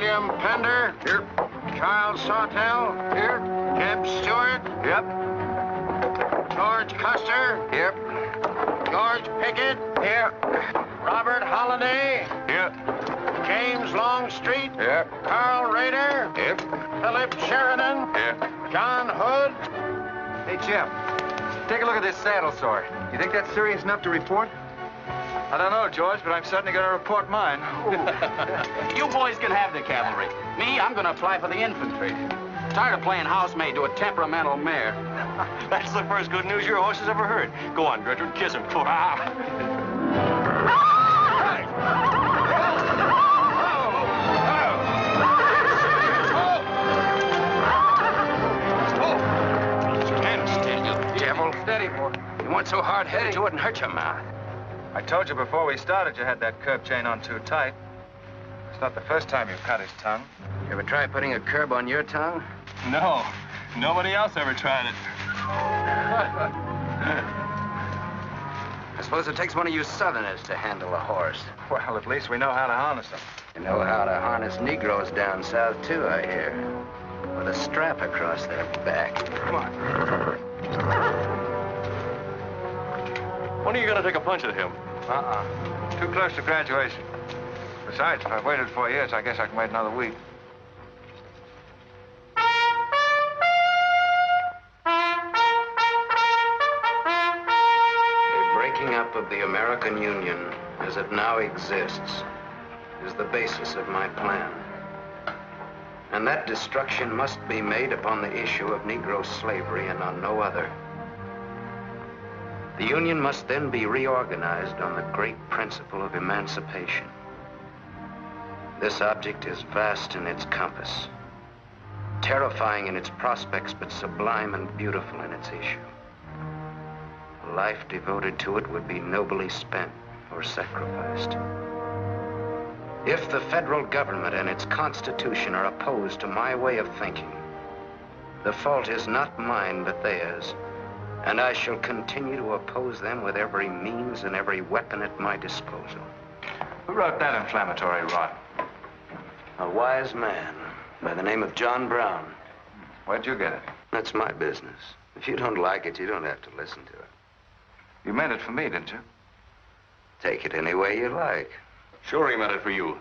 William Pender. Here. Charles Sawtell. Here. Jeb Stuart. Yep. George Custer. Yep. George Pickett. Here. Robert Holliday. Here. James Longstreet. Here. Carl Rader. Here. Philip Sheridan. Here. John Hood. Hey, Jim. Take a look at this saddle sore. You think that's serious enough to report? I don't know, George, but I'm certainly going to report mine. You boys can have the cavalry. Me, I'm going to apply for the infantry. Tired of playing housemaid to a temperamental mare. That's the first good news your horse has ever heard. Go on, Gertrude, kiss him. Stand still, you devil. Steady, boy. You weren't so hard-headed, you wouldn't hurt your mouth. I told you before we started you had that curb chain on too tight. It's not the first time you've cut his tongue. You ever try putting a curb on your tongue? No, nobody else ever tried it. I suppose it takes one of you Southerners to handle a horse. Well, at least we know how to harness them. You know how to harness Negroes down south, too, I hear. With a strap across their back. Come on. When are you going to take a punch at him? Too close to graduation. Besides, if I've waited 4 years, I guess I can wait another week. The breaking up of the American Union, as it now exists, is the basis of my plan. And that destruction must be made upon the issue of Negro slavery and on no other. The Union must then be reorganized on the great principle of emancipation. This object is vast in its compass, terrifying in its prospects, but sublime and beautiful in its issue. A life devoted to it would be nobly spent or sacrificed. If the federal government and its constitution are opposed to my way of thinking, the fault is not mine, but theirs. And I shall continue to oppose them with every means and every weapon at my disposal. Who wrote that inflammatory rot? A wise man by the name of John Brown. Where'd you get it? That's my business. If you don't like it, you don't have to listen to it. You meant it for me, didn't you? Take it any way you like. Sure he meant it for you.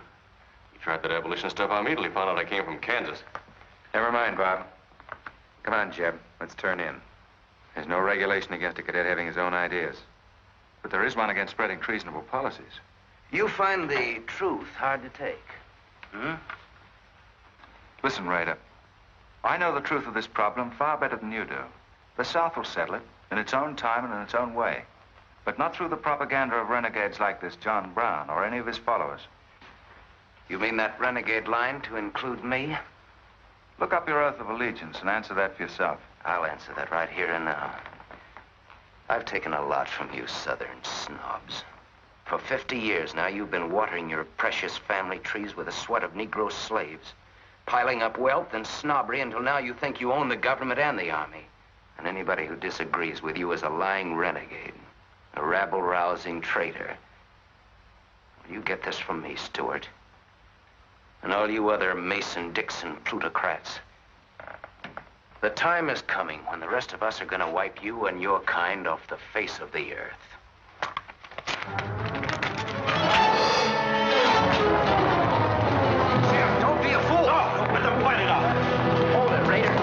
He tried that abolition stuff on me till he found out I came from Kansas. Never mind, Bob. Come on, Jeb. Let's turn in. There's no regulation against a cadet having his own ideas. But there is one against spreading treasonable policies. You find the truth hard to take, hmm? Listen, Raider. I know the truth of this problem far better than you do. The South will settle it in its own time and in its own way. But not through the propaganda of renegades like this John Brown or any of his followers. You mean that renegade line to include me? Look up your oath of allegiance and answer that for yourself. I'll answer that right here and now. I've taken a lot from you Southern snobs. For 50 years now, you've been watering your precious family trees with the sweat of Negro slaves, piling up wealth and snobbery until now you think you own the government and the army. And anybody who disagrees with you is a lying renegade, a rabble-rousing traitor. Well, you get this from me, Stuart. And all you other Mason-Dixon plutocrats. The time is coming when the rest of us are going to wipe you and your kind off the face of the earth. Jim, don't be a fool! No, let them fight it out. Hold it, Raider.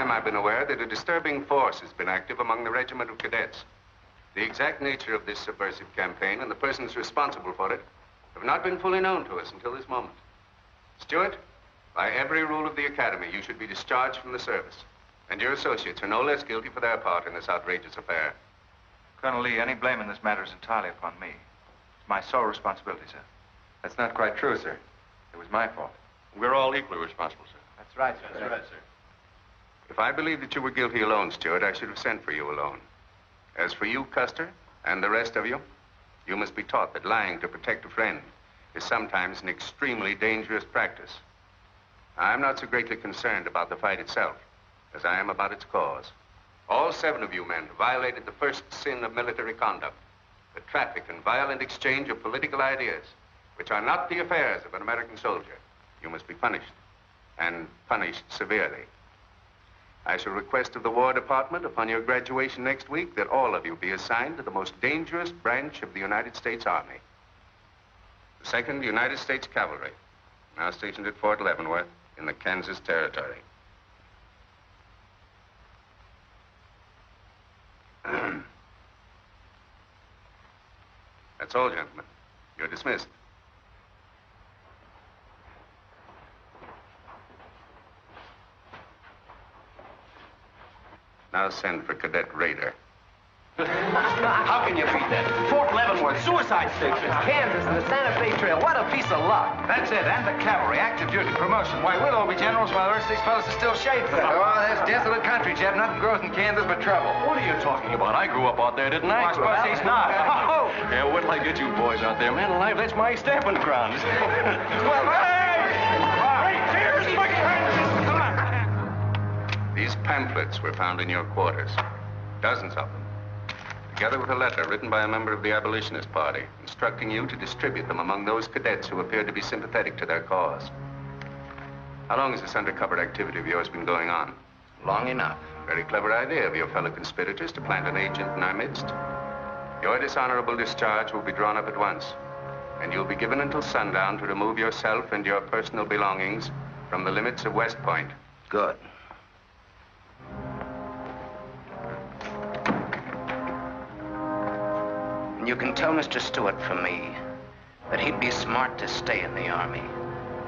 I've been aware that a disturbing force has been active among the regiment of cadets. The exact nature of this subversive campaign and the persons responsible for it have not been fully known to us until this moment. Stuart, by every rule of the academy, you should be discharged from the service. And your associates are no less guilty for their part in this outrageous affair. Colonel Lee, any blame in this matter is entirely upon me. my sole responsibility, sir. That's not quite true, sir. It was my fault. We're all equally responsible, sir. That's right, sir. That's right, sir. If I believed that you were guilty alone, Stuart, I should have sent for you alone. As for you, Custer, and the rest of you, you must be taught that lying to protect a friend is sometimes an extremely dangerous practice. I'm not so greatly concerned about the fight itself as I am about its cause. All 7 of you men violated the first sin of military conduct, the traffic and violent exchange of political ideas, which are not the affairs of an American soldier. You must be punished, and punished severely. I shall request of the War Department upon your graduation next week that all of you be assigned to the most dangerous branch of the United States Army. The 2nd United States Cavalry, now stationed at Fort Leavenworth in the Kansas Territory. That's all, gentlemen. You're dismissed. Now send for Cadet Raider. How can you beat that? Fort Leavenworth, suicide station, Kansas, and the Santa Fe Trail. What a piece of luck. That's it, and the cavalry, active duty, promotion. Why, we'll all be generals while the rest of these fellas are still shading. Oh, that's desolate country, Jeff. Nothing grows in Kansas but trouble. What are you talking about? I grew up out there, didn't I? I suppose he's not. Oh! Yeah, wait till I get you boys out there. Man alive, that's my stamping ground. Well, hey! Here's my Kansas! Come on! These pamphlets were found in your quarters. Dozens of them. Together with a letter written by a member of the abolitionist party, instructing you to distribute them among those cadets who appeared to be sympathetic to their cause. How long has this undercover activity of yours been going on? Long enough. Very clever idea of your fellow conspirators to plant an agent in our midst. Your dishonorable discharge will be drawn up at once, and you'll be given until sundown to remove yourself and your personal belongings from the limits of West Point. Good. And you can tell Mr. Stuart from me that he'd be smart to stay in the Army,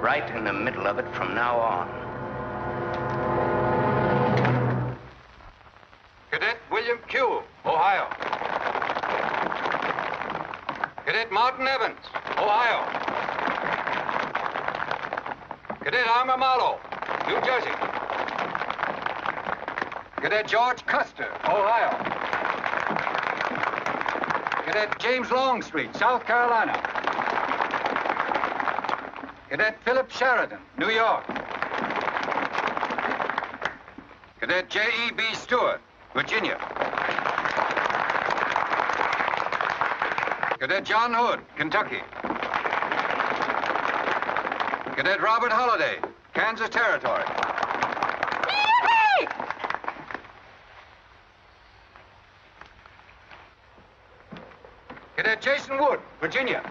right in the middle of it from now on. Cadet William Q., Ohio. Cadet Martin Evans, Ohio. Cadet Armour Mallow, New Jersey. Cadet George Custer, Ohio. Cadet James Longstreet, South Carolina. Cadet Philip Sheridan, New York. Cadet J.E.B. Stuart, Virginia. Cadet John Hood, Kentucky. Cadet Robert Holliday, Kansas Territory. Cadet Jason Wood, Virginia.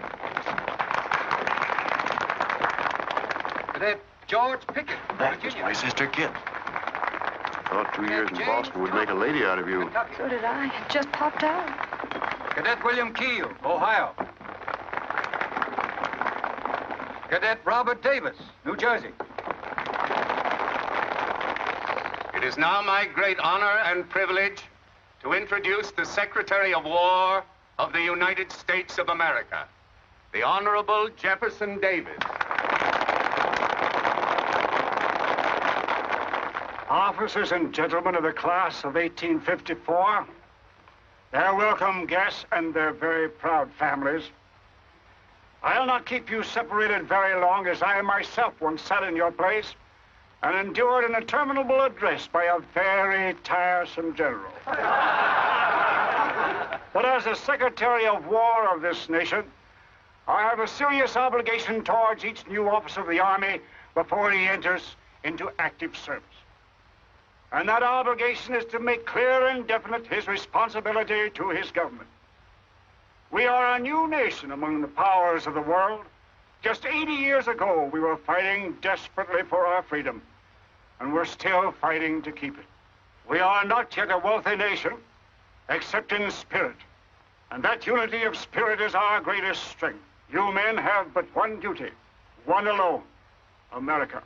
Cadet George Pickett, Virginia. My sister Kit. Thought 2 years in Boston would make a lady out of you. So did I. It just popped out. Cadet William Keel, Ohio. Cadet Robert Davis, New Jersey. It is now my great honor and privilege to introduce the Secretary of War of the United States of America, the Honorable Jefferson Davis. Officers and gentlemen of the class of 1854, their welcome guests and their very proud families, I'll not keep you separated very long, as I myself once sat in your place and endured an interminable address by a very tiresome general. But as the Secretary of War of this nation, I have a serious obligation towards each new officer of the Army before he enters into active service. And that obligation is to make clear and definite his responsibility to his government. We are a new nation among the powers of the world. Just 80 years ago, we were fighting desperately for our freedom, and we're still fighting to keep it. We are not yet a wealthy nation, except in spirit, and that unity of spirit is our greatest strength. You men have but one duty, one alone: America.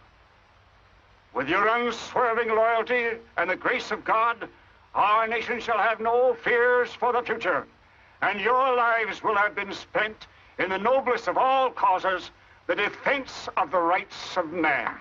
With your unswerving loyalty and the grace of God, our nation shall have no fears for the future, and your lives will have been spent in the noblest of all causes, the defense of the rights of man.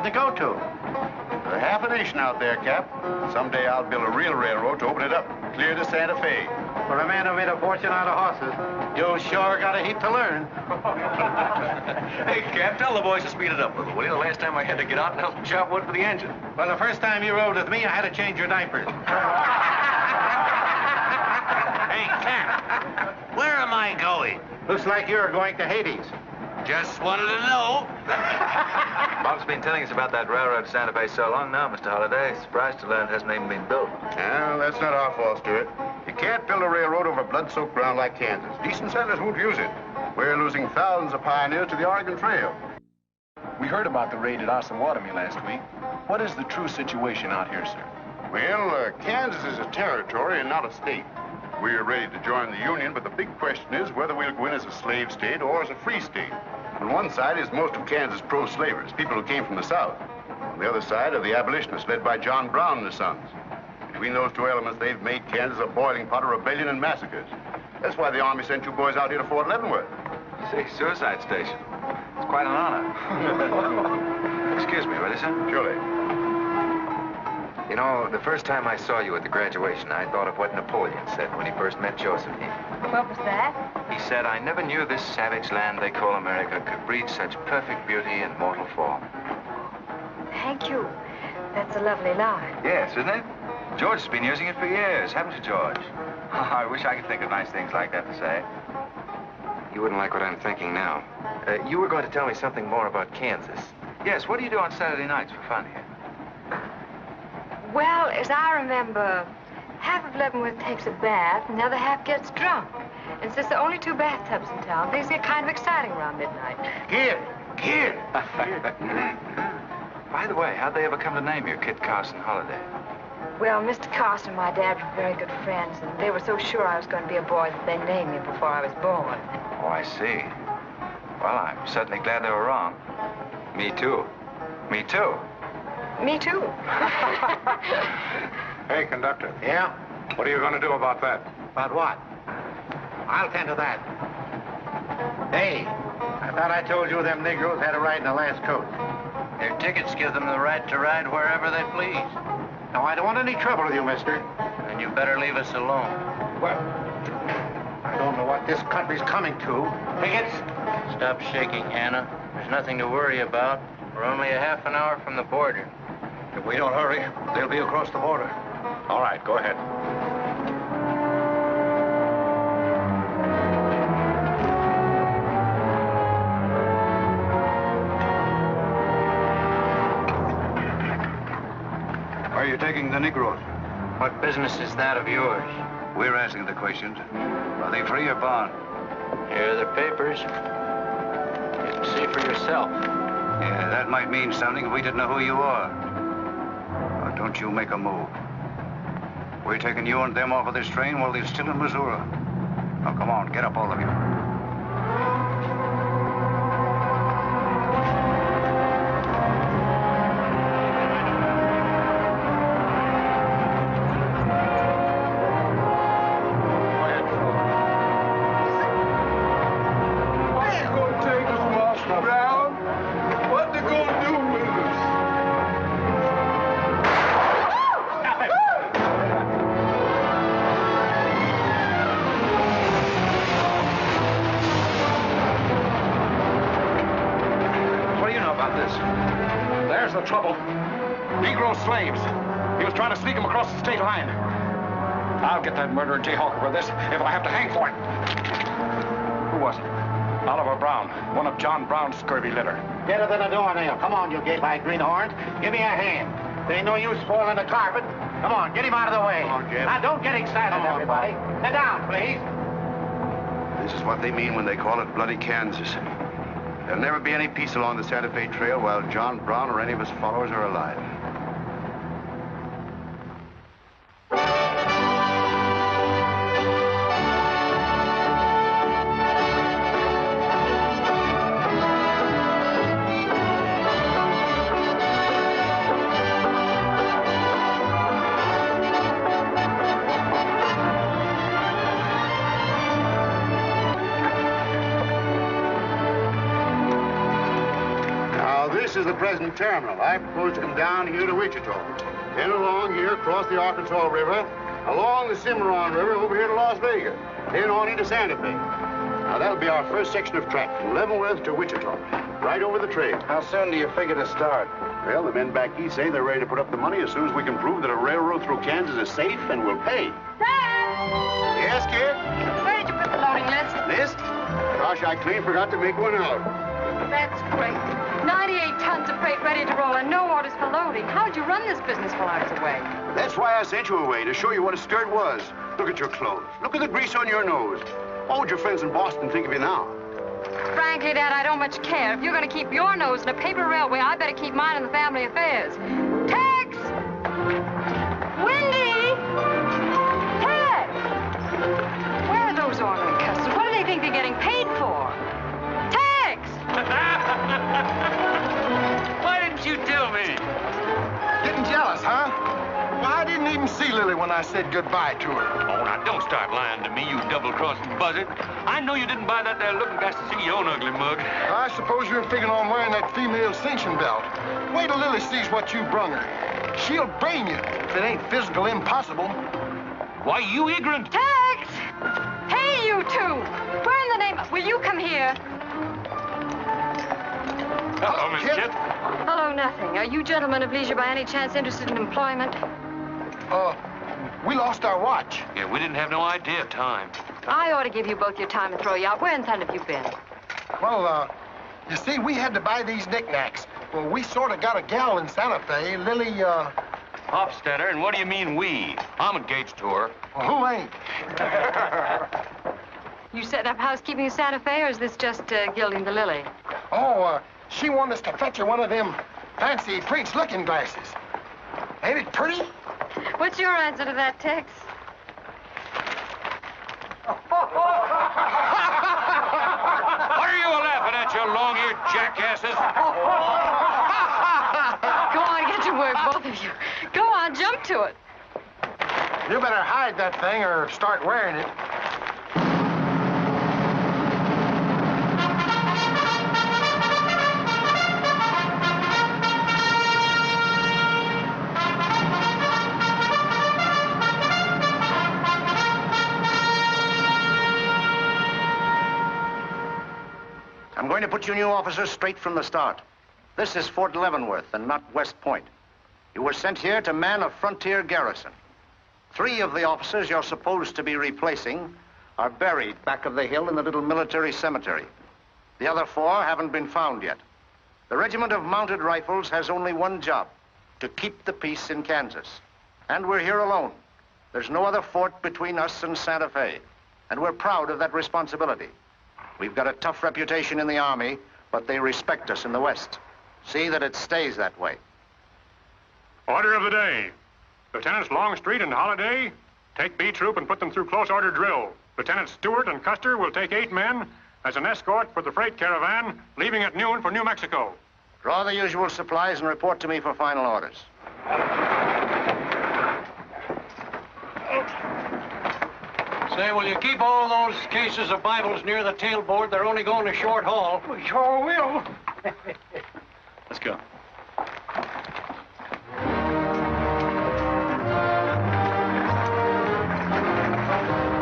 To go to. There's half a nation out there, Cap. Someday I'll build a real railroad to open it up, clear to Santa Fe. For a man who made a fortune out of horses, you sure got a heap to learn. Hey, Cap, tell the boys to speed it up a little, will you? The last time I had to get out and help them chop wood for the engine. Well, the first time you rode with me, I had to change your diapers. Hey, Cap, where am I going? Looks like you're going to Hades. Just wanted to know. Bob's been telling us about that railroad to Santa Fe so long now, Mr. Holliday. Surprised to learn it hasn't even been built. Well, that's not our fault, Stuart. You can't build a railroad over blood-soaked ground like Kansas. Decent settlers won't use it. We're losing thousands of pioneers to the Oregon Trail. We heard about the raid at Osawatomie last week. What is the true situation out here, sir? Well, Kansas is a territory and not a state. We're ready to join the Union, but the big question is whether we'll go in as a slave state or as a free state. On one side is most of Kansas pro-slavers, people who came from the South. On the other side are the abolitionists, led by John Brown and his sons. Between those two elements, they've made Kansas a boiling pot of rebellion and massacres. That's why the Army sent you boys out here to Fort Leavenworth. See, suicide station. It's quite an honor. Excuse me, will you, sir? Surely. You know, the first time I saw you at the graduation, I thought of what Napoleon said when he first met Josephine. What was that? He said, I never knew this savage land they call America could breed such perfect beauty in mortal form. Thank you. That's a lovely line. Yes, isn't it? George has been using it for years, haven't you, George? I wish I could think of nice things like that to say. You wouldn't like what I'm thinking now. You were going to tell me something more about Kansas. Yes, what do you do on Saturday nights for fun here? Well, as I remember, half of Leavenworth takes a bath and the other half gets drunk. And since there are only 2 bathtubs in town, things get kind of exciting around midnight. Kid! By the way, how'd they ever come to name you Kid Carson Holliday? Well, Mr. Carson and my dad were very good friends, and they were so sure I was going to be a boy that they named me before I was born. Oh, I see. Well, I'm certainly glad they were wrong. Me too. Me too. Me too. Hey, conductor. Yeah? What are you going to do about that? About what? I'll tend to that. Hey, I thought I told you them Negroes had a right in the last coat. Their tickets give them the right to ride wherever they please. Now, I don't want any trouble with you, mister. Then you better leave us alone. Well, I don't know what this country's coming to. Tickets? Stop shaking, Hannah. There's nothing to worry about. We're only a half an hour from the border. If we don't hurry, they'll be across the border. All right, go ahead. Where are you taking the Negroes? What business is that of yours? We're asking the questions. Are they free or bond? Here are the papers. You can see for yourself. Yeah, that might mean something if we didn't know who you are. Don't you make a move. We're taking you and them off of this train while they're still in Missouri. Now, come on, get up, all of you. Trouble. Negro slaves. He was trying to sneak them across the state line. I'll get that murderer jayhawker for this if I have to hang for it. Who was it? Oliver Brown, one of John Brown's scurvy litter. Better than a doornail. Come on, you gay-eyed greenhorns. Give me a hand. There ain't no use spoiling the carpet. Come on, get him out of the way. Come on, Jeff. Now, don't get excited, everybody. Sit down, please. This is what they mean when they call it bloody Kansas. There'll never be any peace along the Santa Fe Trail while John Brown or any of his followers are alive. This is the present terminal. I propose to come down here to Wichita, then along here across the Arkansas River, along the Cimarron River over here to Las Vegas, then on into Santa Fe. Now, that'll be our first section of track from Leavenworth to Wichita, right over the trail. How soon do you figure to start? Well, the men back east say they're ready to put up the money as soon as we can prove that a railroad through Kansas is safe and will pay. Dad! Yes, kid? Where did you put the loading list? List? Gosh, I clean forgot to make one out. That's great. 98 tons of freight ready to roll and no orders for loading. How'd you run this business while I was away? That's why I sent you away, to show you what a skirt was. Look at your clothes. Look at the grease on your nose. What would your friends in Boston think of you now? Frankly, Dad, I don't much care. If you're going to keep your nose in a paper railway, I better keep mine in the family affairs. Tex! Wendy! Tex! Where are those ornery customers? What do they think they're getting paid for? Tex! Why didn't you tell me? Getting jealous, huh? Well, I didn't even see Lily when I said goodbye to her. Oh, now, don't start lying to me, you double-crossing buzzard. I know you didn't buy that there looking glass to see your own ugly mug. I suppose you're figuring on wearing that female cinching belt. Wait till Lily sees what you brung her. She'll brain you if it ain't physical impossible. Why, you ignorant. Tex! Hey, you two! Where in the name of... Will you come here? Hello, Miss Kit. Hello, nothing. Are you gentlemen of leisure by any chance interested in employment? We lost our watch. Yeah, we didn't have no idea of time. I ought to give you both your time and throw you out. Where in town have you been? Well, you see, we had to buy these knickknacks. Well, we sort of got a gal in Santa Fe, Lily, Hofstadter, and what do you mean we? I'm engaged to her. Well, who ain't? You setting up housekeeping in Santa Fe, or is this just gilding the lily? Oh, she wanted us to fetch her one of them fancy French looking glasses. Ain't it pretty? What's your answer to that, Tex? What are you laughing at, you long-eared jackasses? Go on, get to work, both of you. Go on, jump to it. You better hide that thing or start wearing it. I'm going to put you new officers straight from the start. This is Fort Leavenworth and not West Point. You were sent here to man a frontier garrison. 3 of the officers you're supposed to be replacing are buried back of the hill in the little military cemetery. The other 4 haven't been found yet. The Regiment of Mounted Rifles has only one job, to keep the peace in Kansas. And we're here alone. There's no other fort between us and Santa Fe, and we're proud of that responsibility. We've got a tough reputation in the Army, but they respect us in the West. See that it stays that way. Order of the day. Lieutenants Longstreet and Holiday, take B Troop and put them through close order drill. Lieutenants Stuart and Custer will take 8 men as an escort for the freight caravan leaving at noon for New Mexico. Draw the usual supplies and report to me for final orders. Say, will you keep all those cases of Bibles near the tailboard? They're only going a short haul. We sure will. Let's go.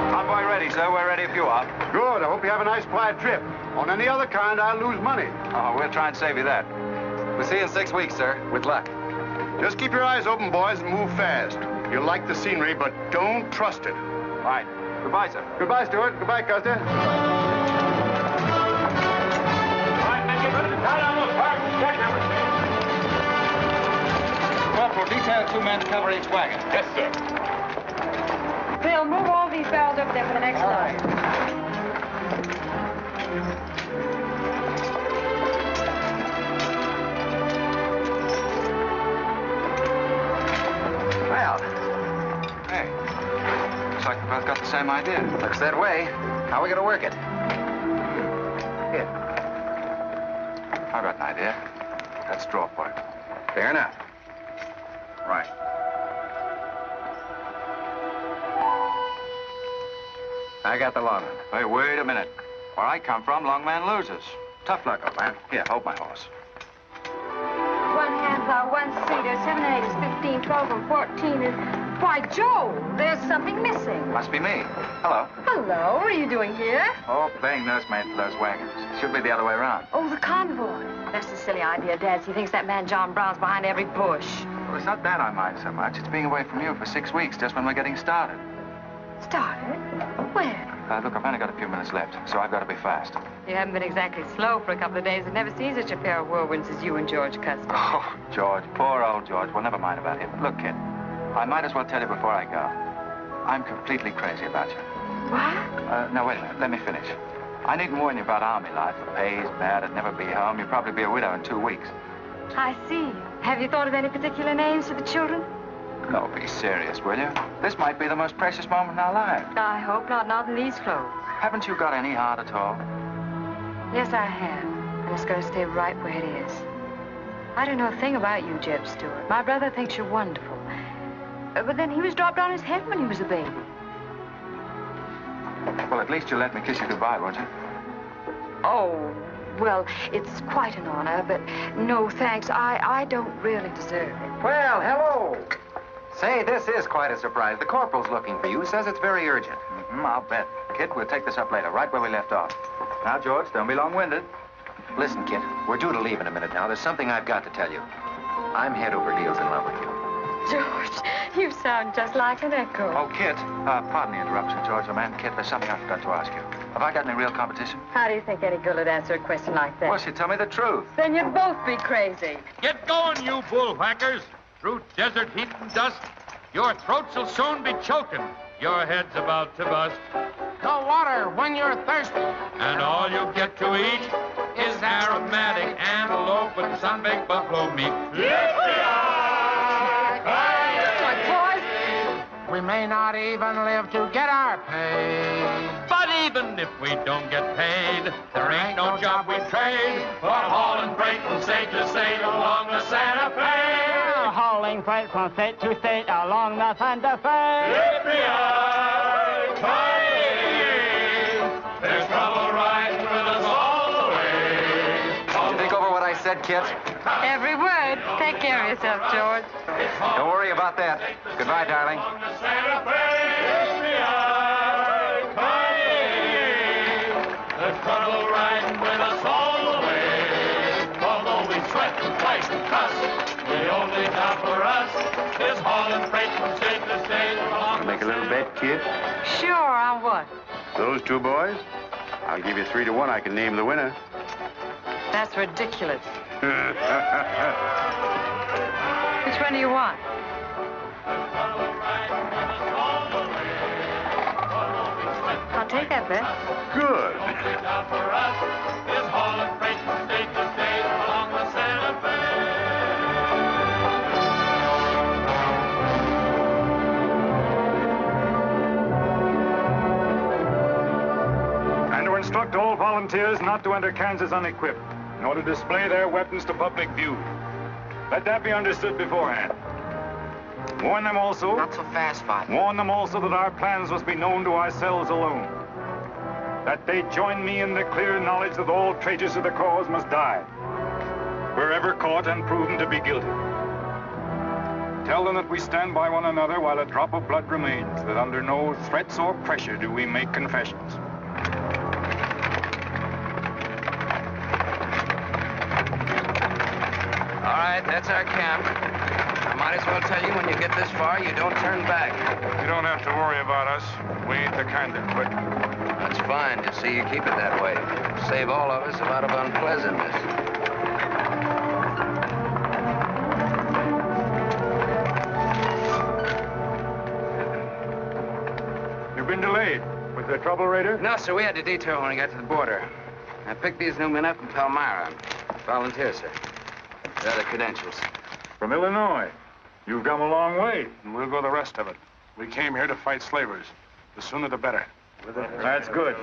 Convoy ready, sir. We're ready if you are. Good. I hope you have a nice, quiet trip. On any other kind, I'll lose money. Oh, we'll try and save you that. We'll see you in 6 weeks, sir. With luck. Just keep your eyes open, boys, and move fast. You'll like the scenery, but don't trust it. Right. Goodbye, sir. Goodbye, Stuart. Goodbye, Custer. All right, men, get ready to tie down those parts and check everything. Corporal, detail 2 men to cover each wagon. Yes, sir. Bill, move all these barrels over there for the next load. Well, hey, looks like we both got the same idea. Looks that way. How are we going to work it? Here. I got an idea. That's straw part. Fair enough. Right. I got the long one. Hey, wait a minute. Where I come from, long man loses. Tough luck, old man. Here, hold my horse. 1 half hour, 1 seater, 7 and 8 is 15, 12 and 14 is... Why, Joe, there's something missing. Must be me. Hello. Hello, what are you doing here? Oh, playing nursemaid for those wagons. Should be the other way around. Oh, the convoy. That's a silly idea, Dad. He thinks that man John Brown's behind every bush. Well, it's not that I mind so much. It's being away from you for 6 weeks, just when we're getting started. Started? When? Look, I've only got a few minutes left, so I've got to be fast. You haven't been exactly slow for a couple of days. I've never seen such a pair of whirlwinds as you and George Custer. Oh, George, poor old George. Well, never mind about him. Look, kid, I might as well tell you before I go. I'm completely crazy about you. What? No, wait a minute. Let me finish. I needn't warn you about army life. The pay's bad. I'd never be home. You'll probably be a widow in 2 weeks. I see. Have you thought of any particular names for the children? No, be serious, will you? This might be the most precious moment in our lives. I hope not. Not in these clothes. Haven't you got any heart at all? Yes, I have. And it's going to stay right where it is. I don't know a thing about you, Jeb Stewart. My brother thinks you're wonderful. But then he was dropped on his head when he was a baby. Well, at least you'll let me kiss you goodbye, won't you? Oh, well, it's quite an honor, but no thanks. I don't really deserve it. Well, hello. Say, this is quite a surprise. The corporal's looking for you. Says it's very urgent. I'll bet. Kid, we'll take this up later, right where we left off. Now, George, don't be long-winded. Listen, kid, we're due to leave in a minute now. There's something I've got to tell you. I'm head over heels in love with you. George, you sound just like an echo. Oh, Kit, pardon the interruption, George, old man. Kit, there's something I forgot to ask you. Have I got any real competition? How do you think any girl would answer a question like that? Well, she'd tell me the truth. Then you'd both be crazy. Get going, you bullwhackers. Through desert heat and dust, your throats will soon be choking. Your head's about to bust. Go water when you're thirsty. And all you get to eat is aromatic antelope with sun-baked buffalo meat. We may not even live to get our pay. But even if we don't get paid, there ain't no job we trade for hauling freight from state to state along the Santa Fe. Hauling freight from state to state along the Santa Fe. There's trouble riding with us all the way. Did you think over what I said, Kit? Every word. Take care of yourself, George. Don't worry about that. Goodbye, darling. There's trouble riding with us all the way. Although we sweat and fight and cuss, the only job for us is hauling freight from state to state. Make a little bet, kid? Sure, on what? Those 2 boys? I'll give you 3 to 1. I can name the winner. That's ridiculous. Which one do you want? I'll take that bet. Good. Job for us is hauling freight from state to state along the Santa Fe. instruct all volunteers not to enter Kansas unequipped, nor to display their weapons to public view. Let that be understood beforehand. Warn them also... Not so fast, Father. Warn them also that our plans must be known to ourselves alone. That they join me in the clear knowledge that all traitors to the cause must die, wherever caught and proven to be guilty. Tell them that we stand by one another while a drop of blood remains, that under no threats or pressure do we make confessions. All right, that's our camp. I might as well tell you when you get this far, you don't turn back. You don't have to worry about us. We ain't the kind that quit. That's fine. Just see you keep it that way. Save all of us a lot of unpleasantness. You've been delayed. Was there trouble, Raider? No, sir. We had to detour when we got to the border. I picked these new men up from Palmyra. Volunteers, sir. They're the credentials. From Illinois. You've come a long way. And we'll go the rest of it. We came here to fight slavers. The sooner the better. That's good.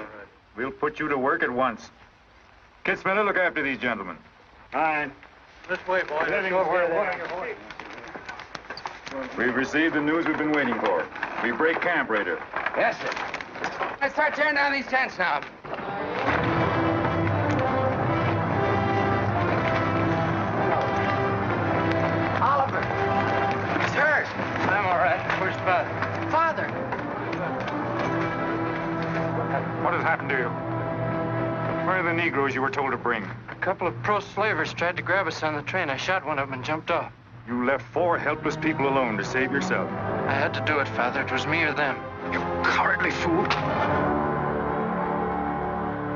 We'll put you to work at once. Kid Smiller, look after these gentlemen. Fine. This way, boys. Let's go where We've received the news we've been waiting for. We break camp, Raider. Yes, sir. Let's start tearing down these tents now. Oliver. He's hurt. I'm all right. Where's Father? Father. What has happened to you? Where are the Negroes you were told to bring? A couple of pro-slavers tried to grab us on the train. I shot one of them and jumped off. You left 4 helpless people alone to save yourself. I had to do it, Father. It was me or them. You cowardly fool.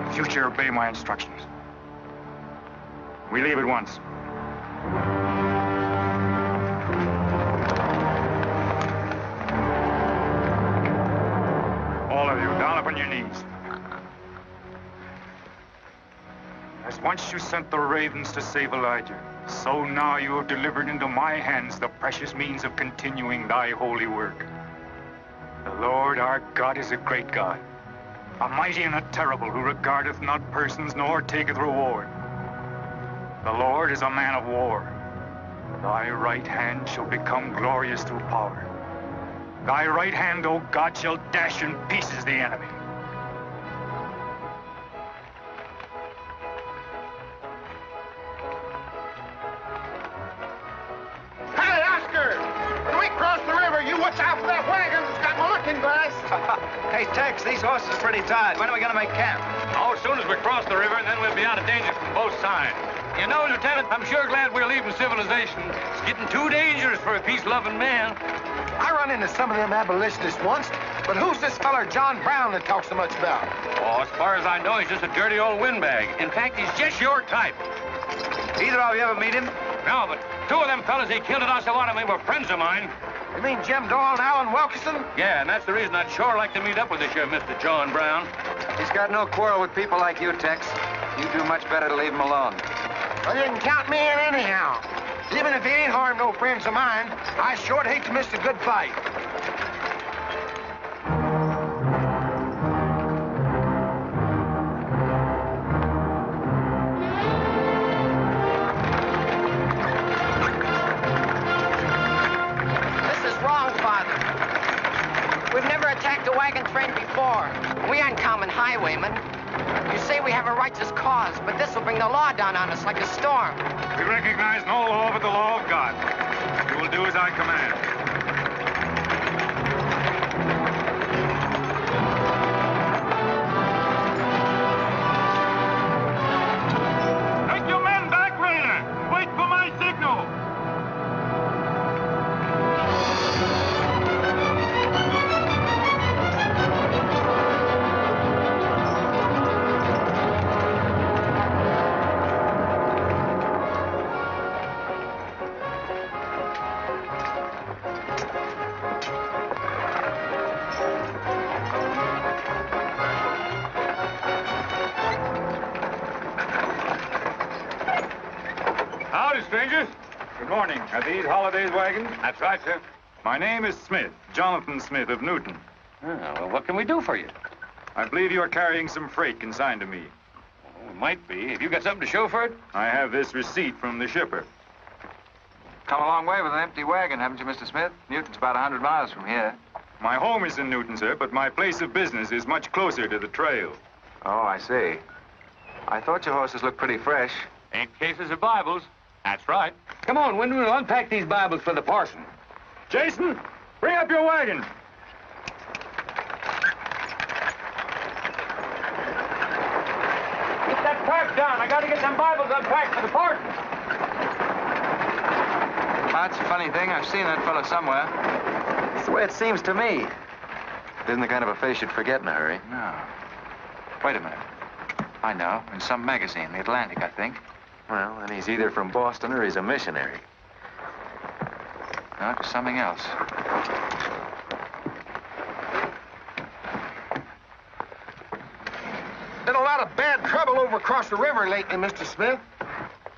In future, obey my instructions. We leave at once. All of you, down upon your knees. As once you sent the ravens to save Elijah, so now you have delivered into my hands the precious means of continuing thy holy work. The Lord our God is a great God, a mighty and a terrible, who regardeth not persons nor taketh reward. The Lord is a man of war. Thy right hand shall become glorious through power. Thy right hand, O God, shall dash in pieces the enemy. Hey, Oscar! When we cross the river, you watch out for that wagon that's got my looking glass. Hey, Tex, these horses are pretty tired. When are we going to make camp? Oh, as soon as we cross the river, and then we'll be out of danger from both sides. You know, Lieutenant, I'm sure glad we're leaving civilization. It's getting too dangerous for a peace-loving man. I run into some of them abolitionists once, but who's this feller John Brown that talks so much about? Oh, as far as I know, he's just a dirty old windbag. In fact, he's just your type. Either of you ever meet him? No, but 2 of them fellas he killed at Osawatomie were friends of mine. You mean Jim Doyle and Alan Wilkinson? Yeah, and that's the reason I'd sure like to meet up with this here Mr. John Brown. He's got no quarrel with people like you, Tex. You do much better to leave him alone. Well, you can count me in anyhow. Even if he ain't harmed no friends of mine, I sure hate to miss a good fight. This is wrong, Father. We've never attacked a wagon train before. We aren't common highwaymen. You say we have a righteous cause, but this will bring the law down on us like a storm. We recognize no law but the law of God. You will do as I command. Take your men back, Raider! Wait for my signal! Howdy, strangers. Good morning. Are these Holiday's wagons? That's right, sir. My name is Smith, Jonathan Smith of Newton. Oh, well, what can we do for you? I believe you are carrying some freight consigned to me. Oh, it might be. Have you got something to show for it? I have this receipt from the shipper. Come a long way with an empty wagon, haven't you, Mr. Smith? Newton's about 100 miles from here. My home is in Newton, sir, but my place of business is much closer to the trail. Oh, I see. I thought your horses looked pretty fresh. Ain't cases of Bibles. That's right. Come on, Wyndham, we'll unpack these Bibles for the parson. Jason, bring up your wagon. Get that pack down. I gotta get them Bibles unpacked for the parson. That's a funny thing. I've seen that fellow somewhere. That's the way it seems to me. It isn't the kind of a face you'd forget in a hurry. No. Wait a minute. I know. In some magazine, The Atlantic, I think. Well, then he's either from Boston or he's a missionary. No, it was something else. Been a lot of bad trouble over across the river lately, Mr. Smith.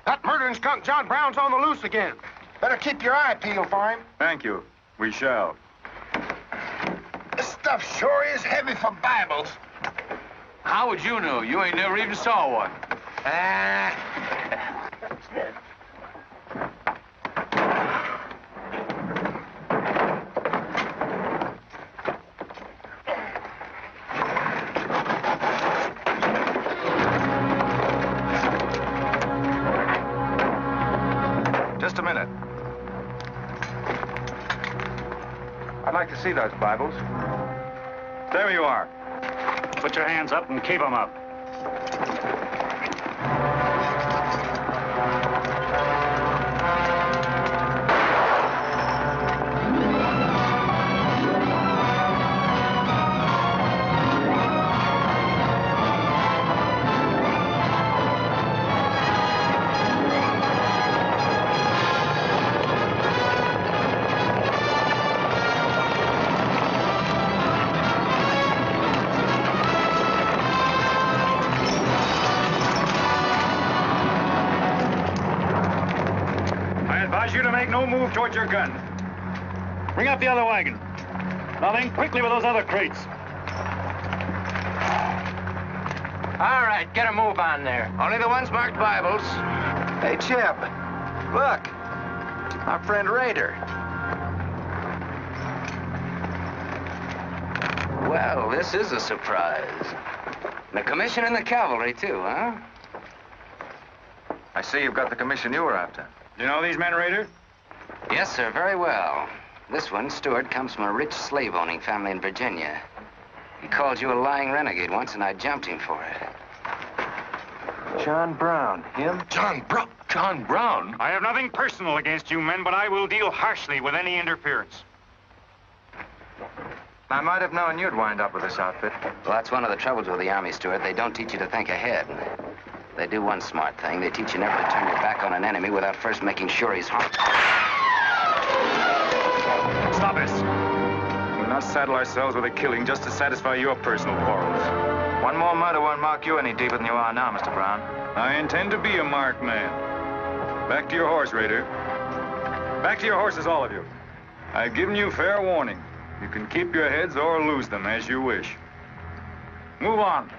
That murdering skunk John Brown's on the loose again. Better keep your eye peeled for him. Thank you. We shall. This stuff sure is heavy for Bibles. How would you know? You ain't never even saw one. Just a minute. I'd like to see those Bibles. There you are. Put your hands up and keep them up. Move towards your gun. Bring up the other wagon. Now then, quickly with those other crates. All right, get a move on there. Only the ones marked Bibles. Hey, Chip. Look. Our friend Raider. Well, this is a surprise. The commission in the cavalry, too, huh? I see you've got the commission you were after. You know these men, Raider? Yes, sir, very well. This one, Stuart, comes from a rich slave-owning family in Virginia. He called you a lying renegade once, and I jumped him for it. John Brown. Him? John Brown? John Brown? I have nothing personal against you men, but I will deal harshly with any interference. I might have known you'd wind up with this outfit. Well, that's one of the troubles with the Army, Stuart. They don't teach you to think ahead. They do one smart thing. They teach you never to turn your back on an enemy without first making sure he's harmed. Stop this. We'll not saddle ourselves with a killing just to satisfy your personal quarrels. One more murder won't mark you any deeper than you are now, Mr. Brown. I intend to be a marked man. Back to your horse, Raider. Back to your horses, all of you. I've given you fair warning. You can keep your heads or lose them as you wish. Move on.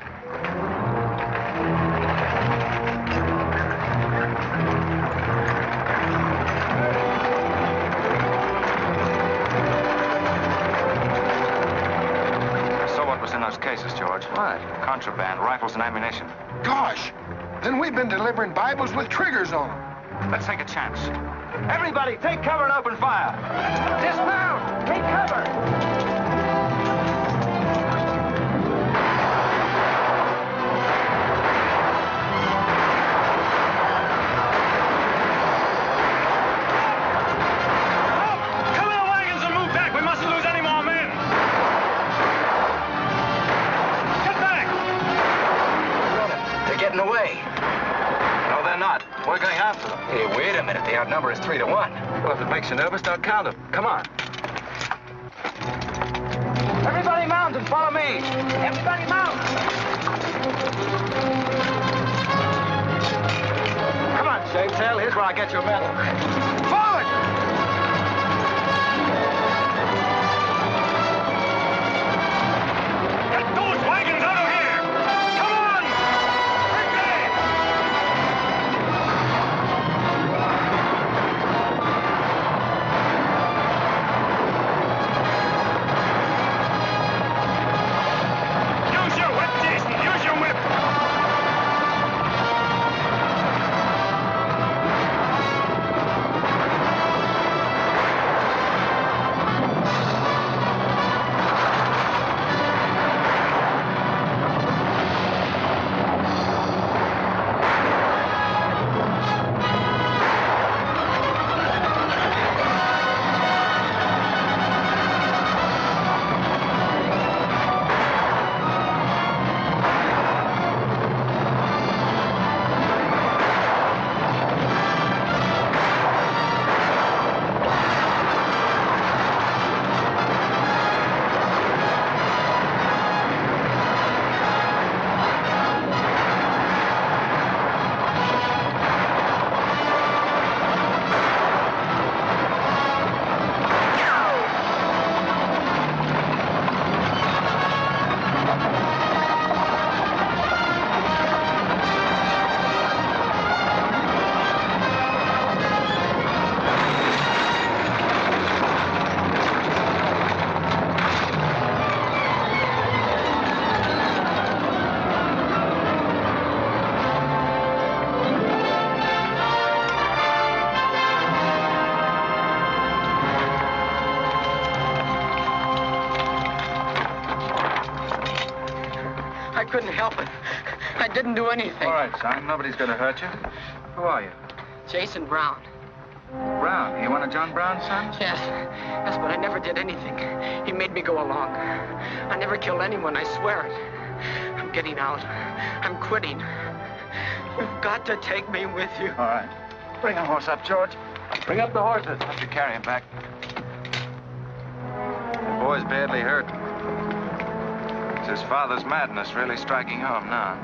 In those cases, George. What? Contraband, rifles and ammunition. Gosh, then we've been delivering Bibles with triggers on them. Let's take a chance. Everybody, take cover and open fire. Dismount! Take cover! We're going after them. Hey, wait a minute. The outnumber is 3 to 1. Well, if it makes you nervous, don't count them. Come on. Everybody mount and follow me. Everybody mount. Come on, Shavetail. Here's where I get your medal. Forward! Get those wagons out couldn't help it. I didn't do anything. All right, son. Nobody's going to hurt you. Who are you? Jason Brown. Brown. You one of John Brown's sons? Yes. Yes, but I never did anything. He made me go along. I never killed anyone, I swear it. I'm getting out. I'm quitting. You've got to take me with you. All right. Bring a horse up, George. Bring up the horses. Have to carry him back. The boy's badly hurt. It's his father's madness really striking home now.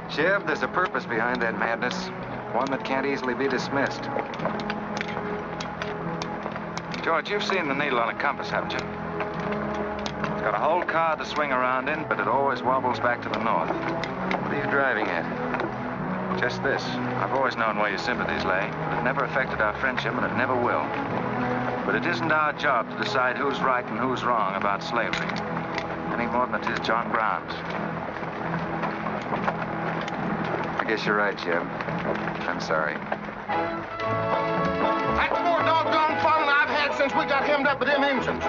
Sheriff, there's a purpose behind that madness. One that can't easily be dismissed. George, you've seen the needle on a compass, haven't you? It's got a whole car to swing around in, but it always wobbles back to the north. What are you driving at? Just this. I've always known where your sympathies lay. It never affected our friendship, and it never will. But it isn't our job to decide who's right and who's wrong about slavery. Any more than it is John Brown's. I guess you're right, Jim. I'm sorry. That's more doggone fun than I've had since we got hemmed up with them engines.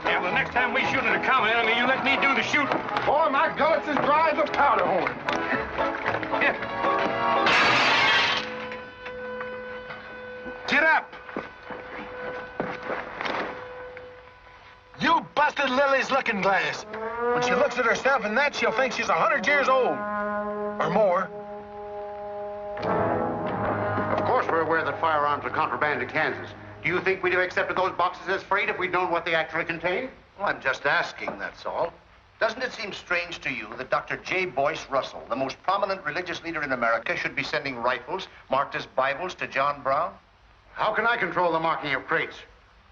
Yeah, well, next time we shoot at a common enemy, you let me do the shooting. Boy, my gullets is dry as a powder horn. Get up. You busted Lily's looking glass. When she looks at herself in that, she'll think she's 100 years old. Or more. Of course we're aware that firearms are contraband in Kansas. Do you think we'd have accepted those boxes as freight if we'd known what they actually contained? Well, I'm just asking, that's all. Doesn't it seem strange to you that Dr. J. Boyce Russell, the most prominent religious leader in America, should be sending rifles marked as Bibles to John Brown? How can I control the marking of crates?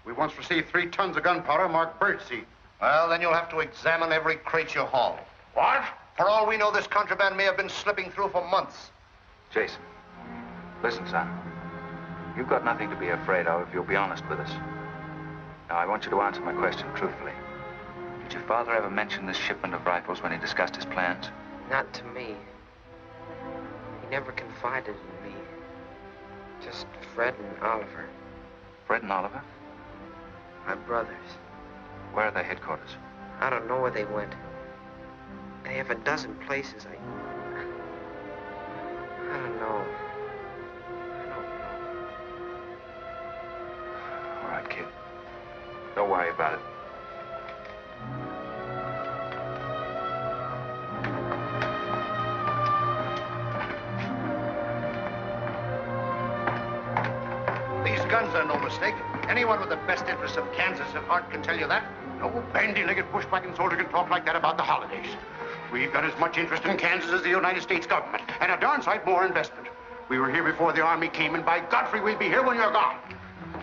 We once received 3 tons of gunpowder marked birdseed. Well, then you'll have to examine every crate you haul. What? For all we know, this contraband may have been slipping through for months. Jason, listen, son. You've got nothing to be afraid of if you'll be honest with us. Now, I want you to answer my question truthfully. Did your father ever mention this shipment of rifles when he discussed his plans? Not to me. He never confided in me. Just Fred and Oliver. Fred and Oliver? My brothers. Where are their headquarters? I don't know where they went. They have a dozen places. I don't know. All right, kid. Don't worry about it. These guns are no mistake. Anyone with the best interests of Kansas at heart can tell you that. No bandy-legged bushwhacking soldier can talk like that about the holidays. We've got as much interest in Kansas as the United States government, and a darn sight more investment. We were here before the Army came, and by Godfrey, we'll be here when you're gone.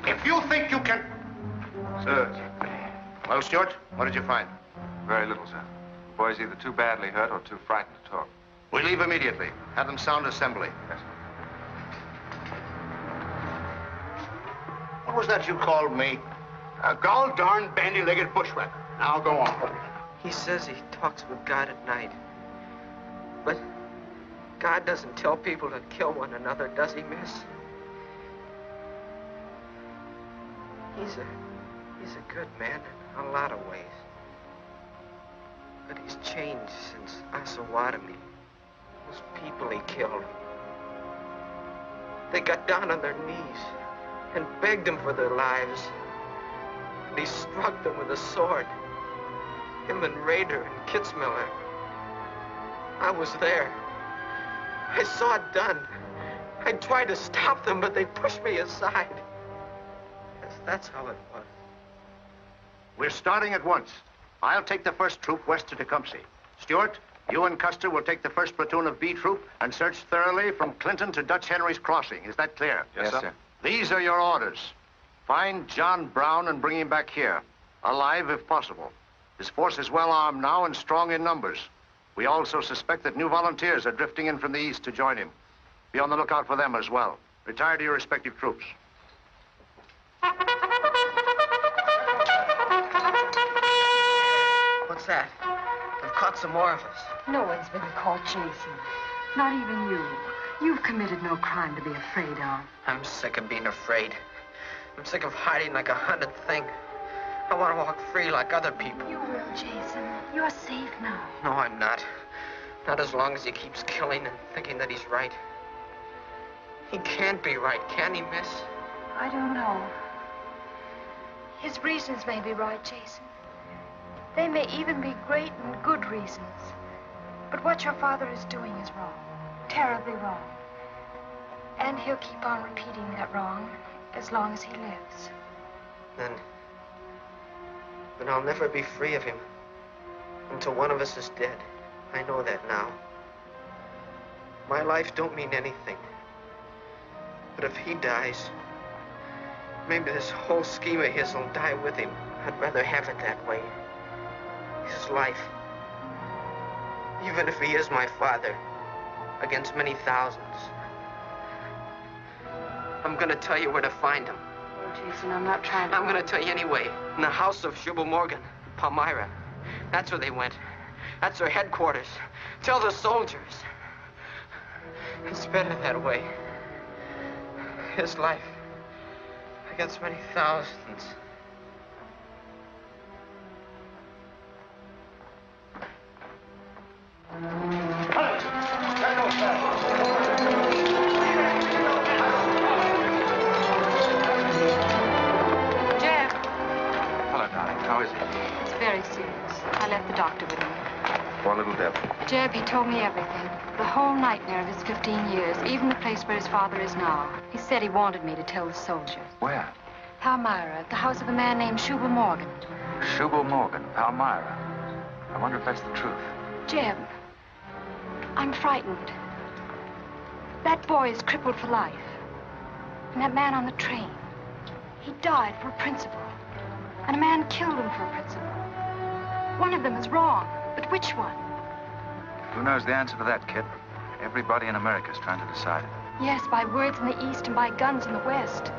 If you think you can... Sir. Well, Stuart, what did you find? Very little, sir. The boy's either too badly hurt or too frightened to talk. We leave immediately. Have them sound assembly. Yes, sir. What was that you called me? A gall-darn bandy-legged bushwhacker. Now go on. He says he talks with God at night. But God doesn't tell people to kill one another, does he, miss? He's a good man in a lot of ways. But he's changed since Osawatomie. Those people he killed. They got down on their knees and begged him for their lives. And he struck them with a sword. Him and Rader and Kitzmiller. I was there. I saw it done. I tried to stop them, but they pushed me aside. That's how it was. We're starting at once. I'll take the first troop west to Tecumseh. Stuart, you and Custer will take the first platoon of B troop and search thoroughly from Clinton to Dutch Henry's Crossing. Is that clear? Yes, sir. These are your orders. Find John Brown and bring him back here, alive if possible. His force is well armed now and strong in numbers. We also suspect that new volunteers are drifting in from the east to join him. Be on the lookout for them as well. Retire to your respective troops. What's that? They've caught some more of us. No one's been caught, Jason. Not even you. You've committed no crime to be afraid of. I'm sick of being afraid. I'm sick of hiding like a hunted thing. I want to walk free like other people. You will, Jason. You're safe now. No, I'm not. Not as long as he keeps killing and thinking that he's right. He can't be right, can he, miss? I don't know. His reasons may be right, Jason. They may even be great and good reasons. But what your father is doing is wrong. Terribly wrong. And he'll keep on repeating that wrong as long as he lives. Then I'll never be free of him until one of us is dead. I know that now. My life don't mean anything. But if he dies, maybe this whole scheme of his will die with him. I'd rather have it that way. His life. Even if he is my father, against many thousands. I'm gonna tell you where to find him. Oh, Jason, I'm not trying to... I'm gonna tell you anyway. In the house of Shubal Morgan, Palmyra. That's where they went. That's their headquarters. Tell the soldiers. It's better that way. His life against many thousands. Jeb. Hello, darling. How is he? It's very serious. I left the doctor with him. Poor little devil. Jeb, he told me everything. The whole nightmare of his 15 years, even the place where his father is now. He said he wanted me to tell the soldiers. Where? Palmyra, at the house of a man named Shubal Morgan. Shubal Morgan, Palmyra. I wonder if that's the truth. Jeb, I'm frightened. That boy is crippled for life. And that man on the train, he died for a principle. And a man killed him for a principle. One of them is wrong, but which one? Who knows the answer to that, kid? Everybody in America is trying to decide it. Yes, by words in the East and by guns in the West.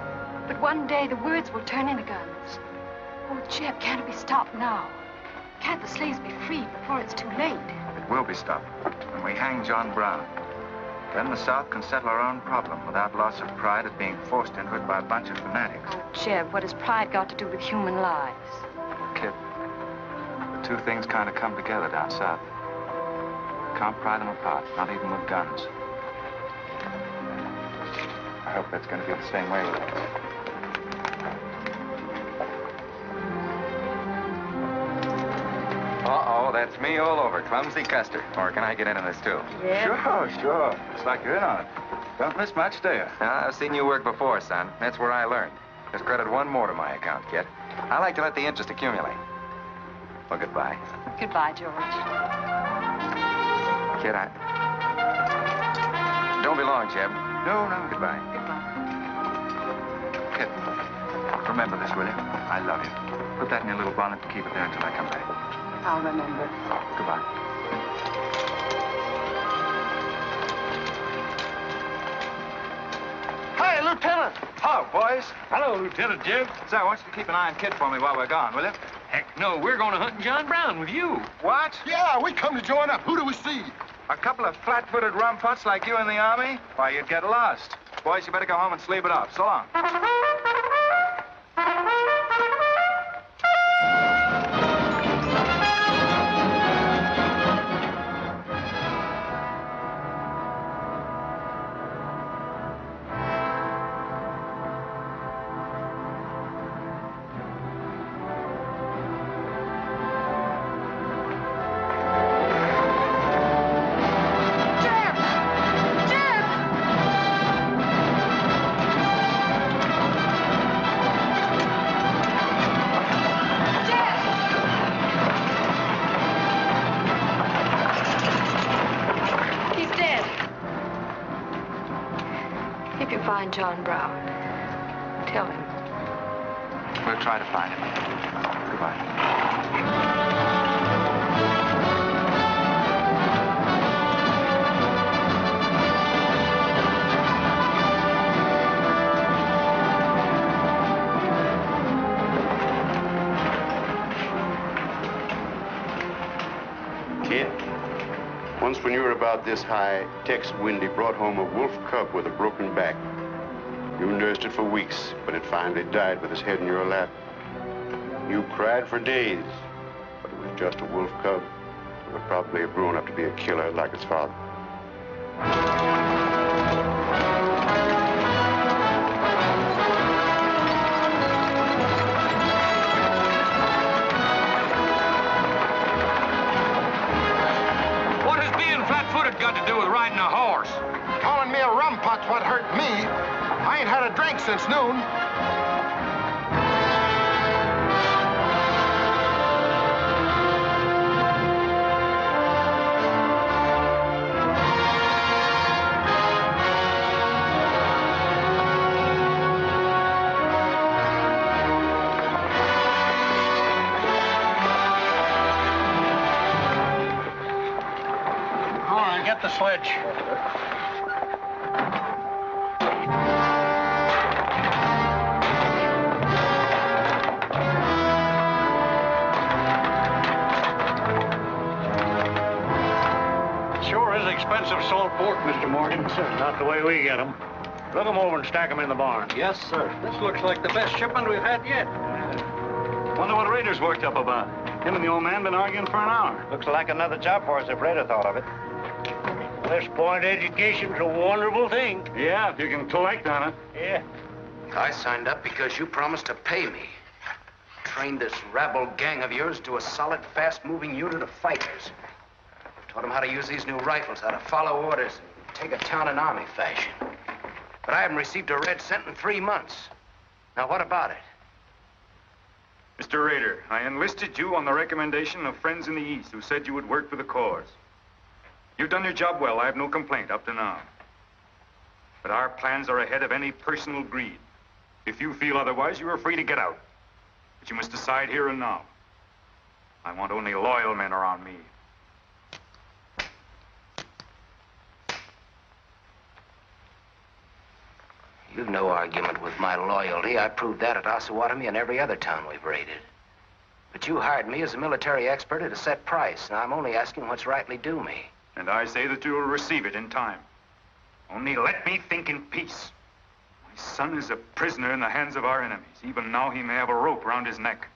But one day the words will turn into guns. Oh, Jeb, can't it be stopped now? Can't the slaves be freed before it's too late? It will be stopped when we hang John Brown. Then the South can settle our own problem without loss of pride at being forced into it by a bunch of fanatics. Oh, Jeb, what has pride got to do with human lives? Kid, the two things kind of come together down south. Can't pry them apart, not even with guns. I hope that's going to be the same way with us. Uh-oh, that's me all over, clumsy Custer. Or can I get into this, too? Yeah. Sure. It's like you're in on it. Don't miss much, do you? I've seen you work before, son. That's where I learned. Just credit one more to my account, kid. I like to let the interest accumulate. Well, goodbye. Goodbye, George. Kid, don't be long, Jeb. No. Goodbye. Kid, remember this, will you? I love you. Put that in your little bonnet and keep it there until I come back. I'll remember. Goodbye. Hey, Lieutenant! Hello, boys. Hello, Lieutenant Jeb. Say, I want you to keep an eye on Kid for me while we're gone, will you? Heck no, we're going to hunt John Brown with you. What? Yeah, we come to join up. Who do we see? A couple of flat-footed rumputs like you in the Army? Why, you'd get lost. Boys, you better go home and sleep it off. So long. John Brown. Tell him. We'll try to find him. Goodbye. Kid, once when you were about this high, Tex Windy brought home a wolf cub with a broken back. You nursed it for weeks, but it finally died with its head in your lap. You cried for days, but it was just a wolf cub. would probably have grown up to be a killer like his father. What has being flat-footed got to do with riding a horse? Calling me a rumput's what hurt me. I ain't had a drink since noon. Get the sledge. Sure is expensive salt pork, Mr. Morgan. Not the way we get them. Look them over and stack them in the barn. Yes, sir. This looks like the best shipment we've had yet. Wonder what Rader's worked up about. Him and the old man been arguing for an hour. Looks like another job for us if Raider thought of it. West Point education's a wonderful thing. Yeah, if you can collect on it. Yeah. I signed up because you promised to pay me. Trained this rabble gang of yours to a solid, fast-moving unit of fighters. Taught them how to use these new rifles, how to follow orders, and take a town in army fashion. But I haven't received a red cent in 3 months. Now, what about it? Mr. Rader, I enlisted you on the recommendation of friends in the East who said you would work for the cause. You've done your job well. I have no complaint up to now. But our plans are ahead of any personal greed. If you feel otherwise, you are free to get out. But you must decide here and now. I want only loyal men around me. You've no argument with my loyalty. I proved that at Osawatomie and every other town we've raided. But you hired me as a military expert at a set price. Now I'm only asking what's rightly due me. And I say that you will receive it in time. Only let me think in peace. My son is a prisoner in the hands of our enemies. Even now he may have a rope around his neck.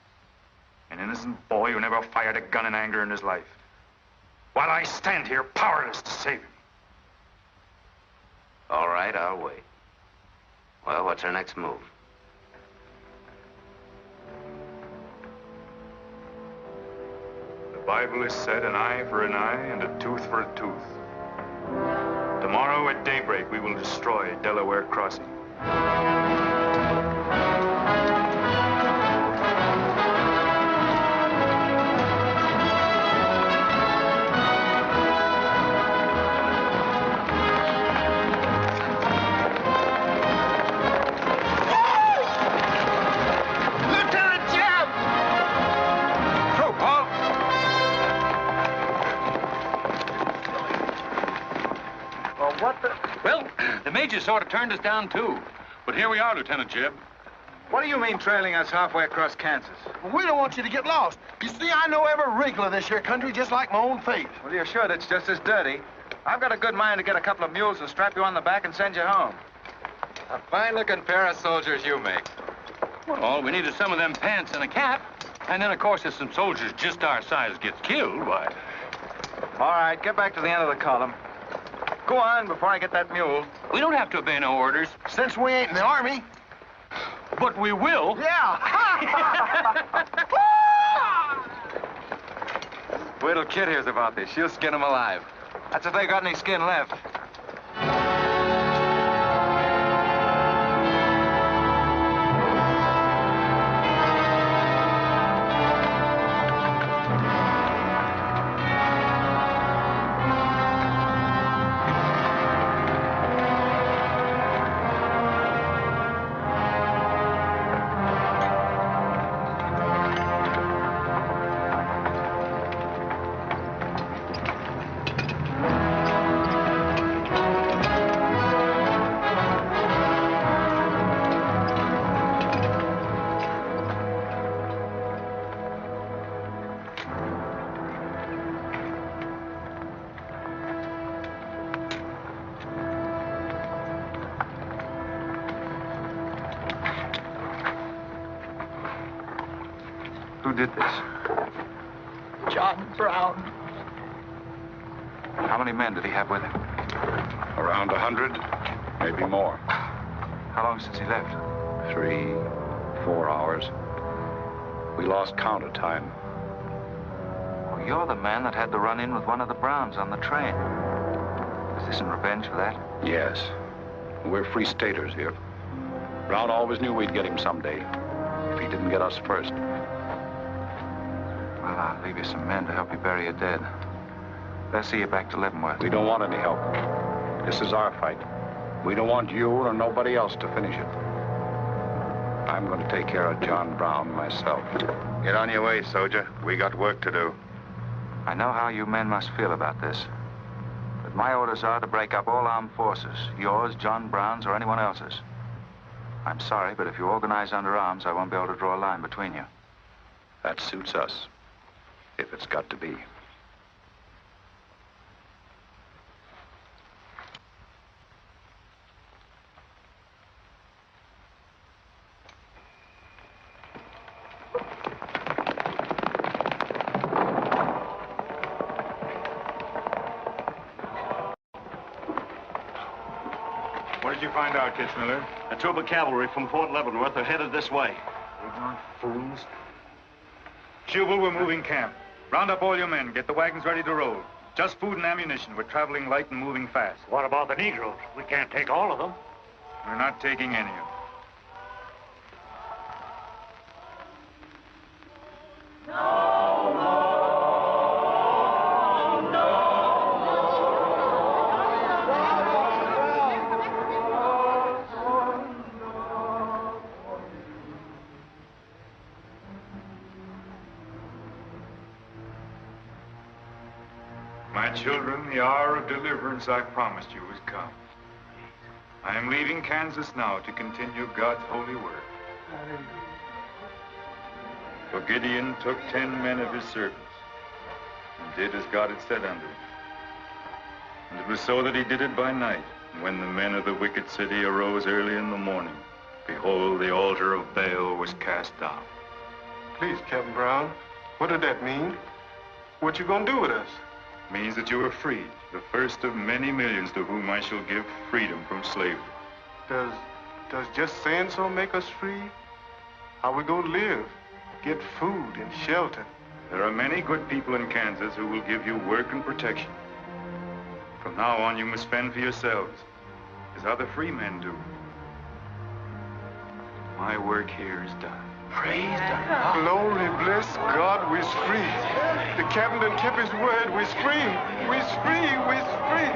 An innocent boy who never fired a gun in anger in his life. While I stand here powerless to save him. All right, I'll wait. Well, what's our next move? The Bible has said an eye for an eye and a tooth for a tooth. Tomorrow at daybreak, we will destroy Delaware Crossing. Well, the major sort of turned us down, too. But here we are, Lieutenant Jeb. What do you mean trailing us halfway across Kansas? Well, we don't want you to get lost. You see, I know every wrinkle of this here country just like my own face. Well, you're sure that's just as dirty? I've got a good mind to get a couple of mules and strap you on the back and send you home. A fine-looking pair of soldiers you make. Well, all we need is some of them pants and a cap. And then, of course, if some soldiers just our size gets killed, why... All right, get back to the end of the column. Go on before I get that mule. We don't have to obey no orders. Since we ain't in the army. But we will. Yeah. Wait till Kid hears about this. She'll skin him alive. That's if they got any skin left. Who did this? John Brown. How many men did he have with him? Around 100, maybe more. How long since he left? 3, 4 hours. We lost count of time. Well, you're the man that had the run-in with one of the Browns on the train. Is this in revenge for that? Yes. We're free staters here. Brown always knew we'd get him someday, if he didn't get us first. Well, I'll leave you some men to help you bury your dead. They'll see you back to Leavenworth. We don't want any help. This is our fight. We don't want you or nobody else to finish it. I'm going to take care of John Brown myself. Get on your way, soldier. We got work to do. I know how you men must feel about this. But my orders are to break up all armed forces. Yours, John Brown's, or anyone else's. I'm sorry, but if you organize under arms, I won't be able to draw a line between you. That suits us, if it's got to be. What did you find out, Kitzmiller? A troop of cavalry from Fort Leavenworth are headed this way. Ignorant fools. Jubal, we're moving camp. Round up all your men. Get the wagons ready to roll. Just food and ammunition. We're traveling light and moving fast. What about the Negroes? We can't take all of them. We're not taking any of them. My children, the hour of deliverance I promised you has come. I am leaving Kansas now to continue God's holy work. For Gideon took 10 men of his servants and did as God had said unto him. And it was so that he did it by night. And when the men of the wicked city arose early in the morning, behold, the altar of Baal was cast down. Please, Captain Brown, what did that mean? What you gonna do with us? Means that you are free, the first of many millions to whom I shall give freedom from slavery. Does just saying so make us free? How we gonna live? Get food and shelter? There are many good people in Kansas who will give you work and protection. From now on, you must fend for yourselves, as other free men do. My work here is done. Praise God. Glory, bless God, we's free. The captain done kept his word. We's free. We's free. We's free.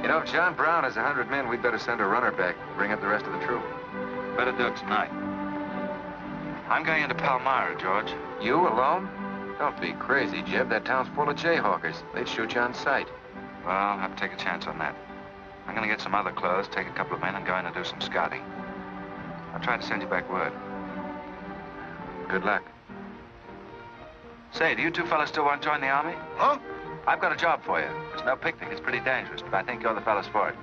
You know, if John Brown has 100 men, we'd better send a runner back to bring up the rest of the troop. Better do it tonight. I'm going into Palmyra, George. You alone? Don't be crazy, Jeb. That town's full of jayhawkers. They'd shoot you on sight. Well, I'll have to take a chance on that. I'm going to get some other clothes, take a couple of men, and go in and do some scouting. I'll try to send you back word. Good luck. Say, do you two fellas still want to join the army? Huh? I've got a job for you. It's no picnic. It's pretty dangerous, but I think you're the fellas for it.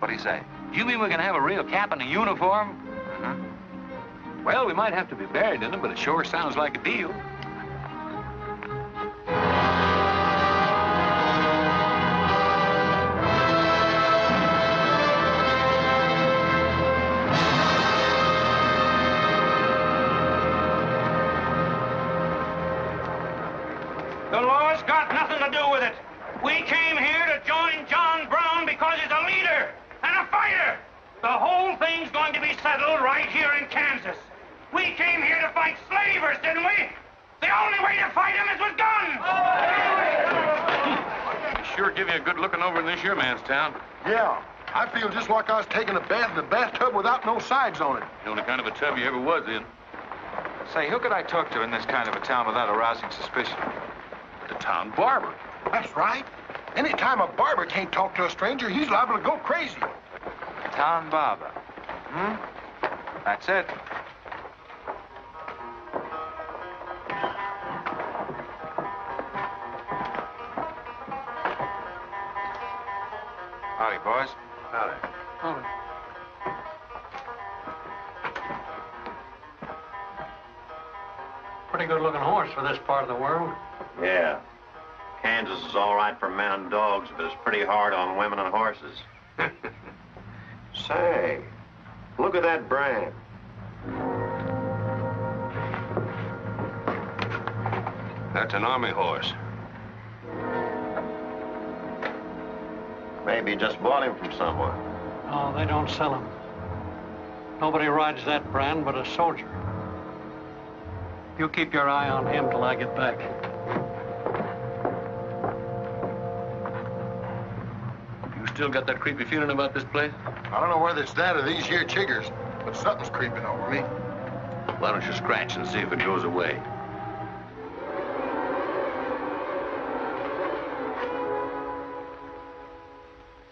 What do you say? You mean we're going to have a real cap and a uniform? Mm-hmm. Well, we might have to be buried in them, but it sure sounds like a deal. The law's got nothing to do with it. We came here to join John Brown because he's a leader and a fighter. The whole thing's going to be settled right here in Kansas. We came here to fight slavers, didn't we? The only way to fight them is with guns. Sure give you a good looking over in this your man's town. Yeah. I feel just like I was taking a bath in a bathtub without no sides on it. The only kind of a tub you ever was in. Say, who could I talk to in this kind of a town without arousing suspicion? The town barber. That's right. Anytime a barber can't talk to a stranger, he's liable to go crazy. Town barber. That's it. boys. Howdy. Howdy. Pretty good-looking horse for this part of the world. Yeah. Kansas is all right for men and dogs, but it's pretty hard on women and horses. Say, look at that brand. That's an army horse. Maybe you just bought him from someone. Oh, they don't sell them. Nobody rides that brand but a soldier. You keep your eye on him till I get back. You still got that creepy feeling about this place? I don't know whether it's that or these here chiggers, but something's creeping over me. Why don't you scratch and see if it goes away?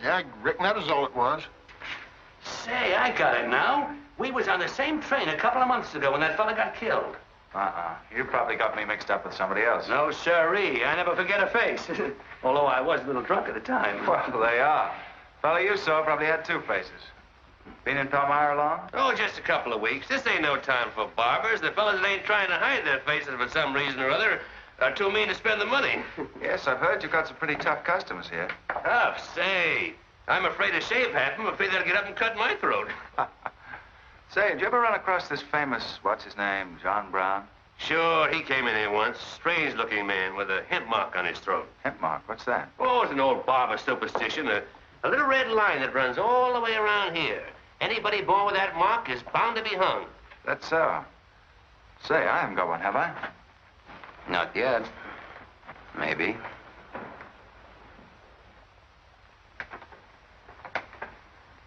Yeah, I reckon that is all it was. Say, I got it now. We was on the same train a couple of months ago when that fella got killed. You probably got me mixed up with somebody else. No, sirree. I never forget a face. Although I was a little drunk at the time. Well, they are. Fella you saw probably had two faces. Been in Palmyra long? Oh, just a couple of weeks. This ain't no time for barbers. The fellas that ain't trying to hide their faces for some reason or other are too mean to spend the money. Yes, I've heard you've got some pretty tough customers here. Tough, say. I'm afraid to shave half of them. I'm afraid they'll get up and cut my throat. Say, did you ever run across this famous, what's his name, John Brown? Sure, he came in here once. Strange-looking man with a hemp mark on his throat. Hemp mark? What's that? Oh, it's an old barber superstition. A little red line that runs all the way around here. Anybody born with that mark is bound to be hung. That's so. Say, I haven't got one, have I? Not yet. Maybe.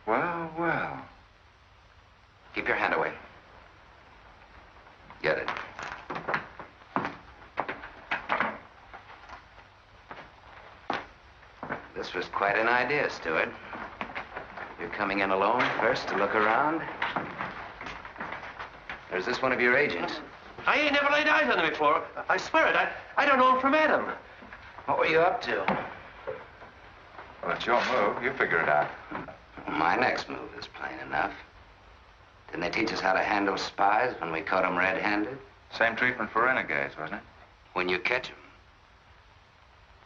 Well, well. Keep your hand away. Get it. This was quite an idea, Stuart. You're coming in alone first to look around? Or is this one of your agents? I ain't never laid eyes on him before. I swear it. I don't know him from Adam. What were you up to? Well, it's your move. You figure it out. My next move is plain enough. Didn't they teach us how to handle spies when we caught them red-handed? Same treatment for renegades, wasn't it? When you catch them.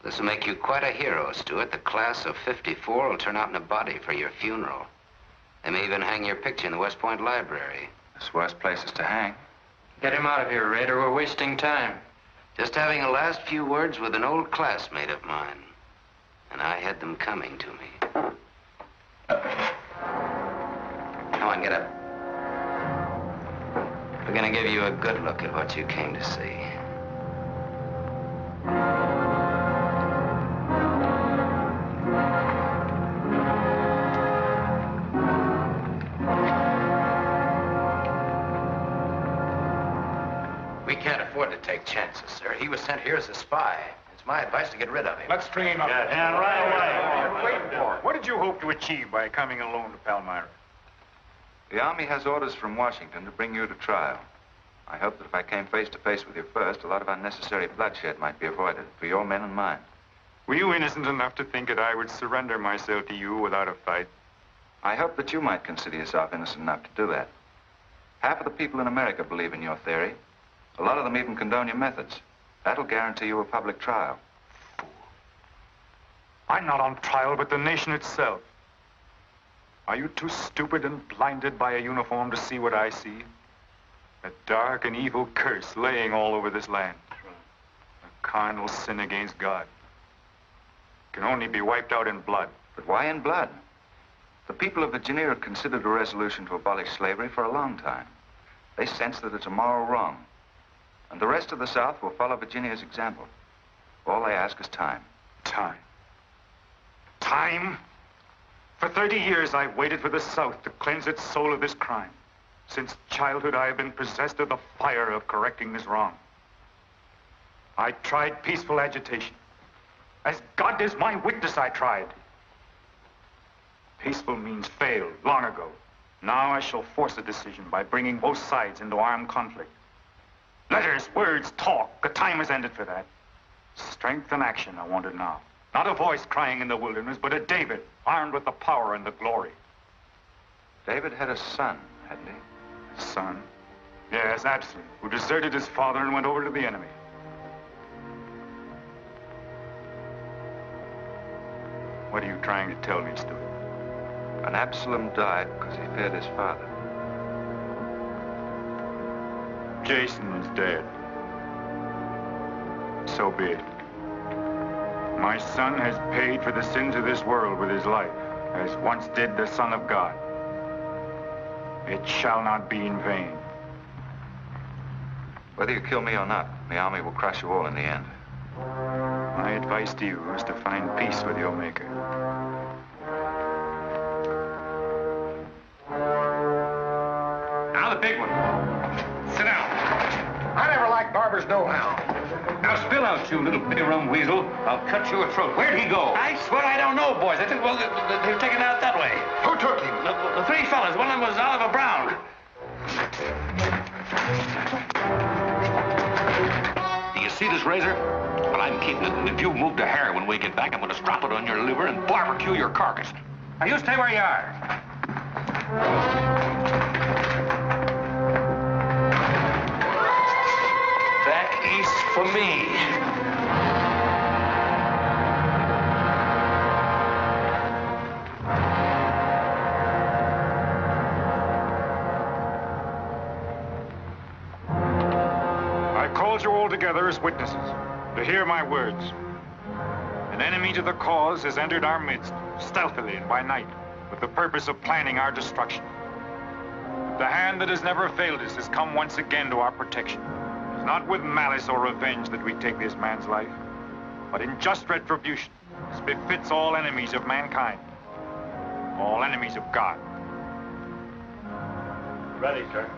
This will make you quite a hero, Stuart. The class of '54 will turn out in a body for your funeral. They may even hang your picture in the West Point Library. There's worse places to hang. Get him out of here, Raider. We're wasting time. Just having a last few words with an old classmate of mine. And I had them coming to me. Come on, get up. We're gonna give you a good look at what you came to see. We can't afford to take chances, sir. He was sent here as a spy. It's my advice to get rid of him. Let's string him up. And right away. Wait for it. What did you hope to achieve by coming alone to Palmyra? The Army has orders from Washington to bring you to trial. I hope that if I came face to face with you first, a lot of unnecessary bloodshed might be avoided for your men and mine. Were you innocent enough to think that I would surrender myself to you without a fight? I hope that you might consider yourself innocent enough to do that. Half of the people in America believe in your theory. A lot of them even condone your methods. That'll guarantee you a public trial. Fool. I'm not on trial, but the nation itself. Are you too stupid and blinded by a uniform to see what I see? A dark and evil curse laying all over this land. A carnal sin against God. Can only be wiped out in blood. But why in blood? The people of Virginia have considered a resolution to abolish slavery for a long time. They sense that it's a moral wrong. And the rest of the South will follow Virginia's example. All they ask is time. Time? Time? For 30 years, I've waited for the South to cleanse its soul of this crime. Since childhood, I have been possessed of the fire of correcting this wrong. I tried peaceful agitation. As God is my witness, I tried. Peaceful means failed long ago. Now I shall force a decision by bringing both sides into armed conflict. Letters, words, talk. The time has ended for that. Strength and action are wanted now. Not a voice crying in the wilderness, but a David, armed with the power and the glory. David had a son, hadn't he? Son? Yes, Absalom, who deserted his father and went over to the enemy. What are you trying to tell me, Stuart? And Absalom died because he feared his father. Jason is dead. So be it. My son has paid for the sins of this world with his life, as once did the Son of God. It shall not be in vain. Whether you kill me or not, the army will crush you all in the end. My advice to you is to find peace with your Maker. Now the big one. Sit down. I never liked Barber's know-how. Now spill out, you little bitty rum weasel. I'll cut your throat. Where'd he go? I swear I don't know, boys. I think, well, they were taken out that way. Who took him? The three fellas. One of them was Oliver Brown. Do you see this razor? Well, I'm keeping it, and if you move a hair when we get back, I'm going to strap it on your liver and barbecue your carcass. Now, you stay where you are. Back east for me. I called you all together as witnesses to hear my words. An enemy to the cause has entered our midst, stealthily and by night, with the purpose of planning our destruction. The hand that has never failed us has come once again to our protection. It is not with malice or revenge that we take this man's life, but in just retribution, as befits all enemies of mankind, all enemies of God. Ready, sir.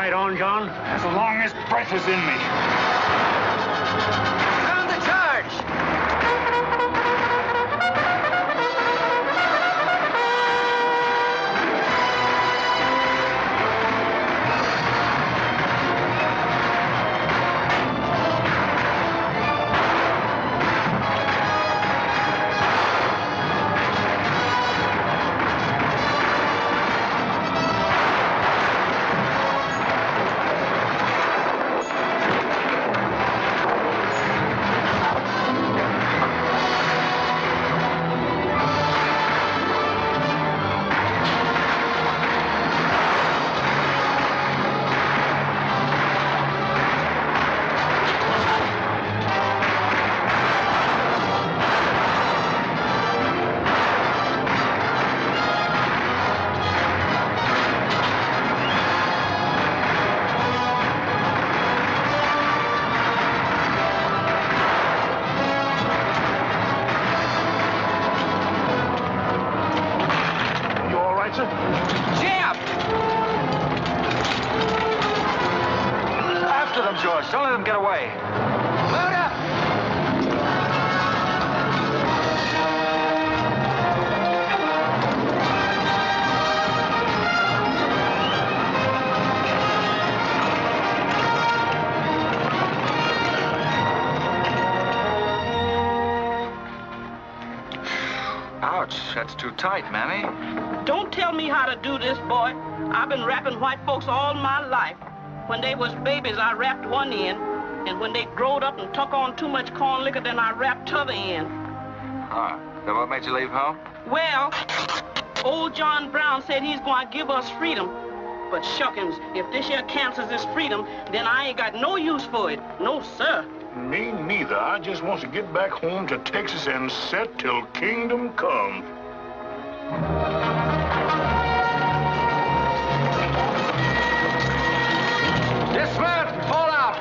fight on, John? As long as breath is in me. Sound the charge! Don't let them get away. Load up! Ouch, that's too tight, Mammy. Don't tell me how to do this, boy. I've been wrapping white folks all my life. When they was babies, I wrapped one end, and when they growed up and took on too much corn liquor, then I wrapped t'other end. Huh. So what made you leave home? Well, old John Brown said he's going to give us freedom. But shuckins, if this here Kansas is freedom, then I ain't got no use for it. No, sir. Me neither. I just want to get back home to Texas and set till kingdom come. Dismount! Fall out!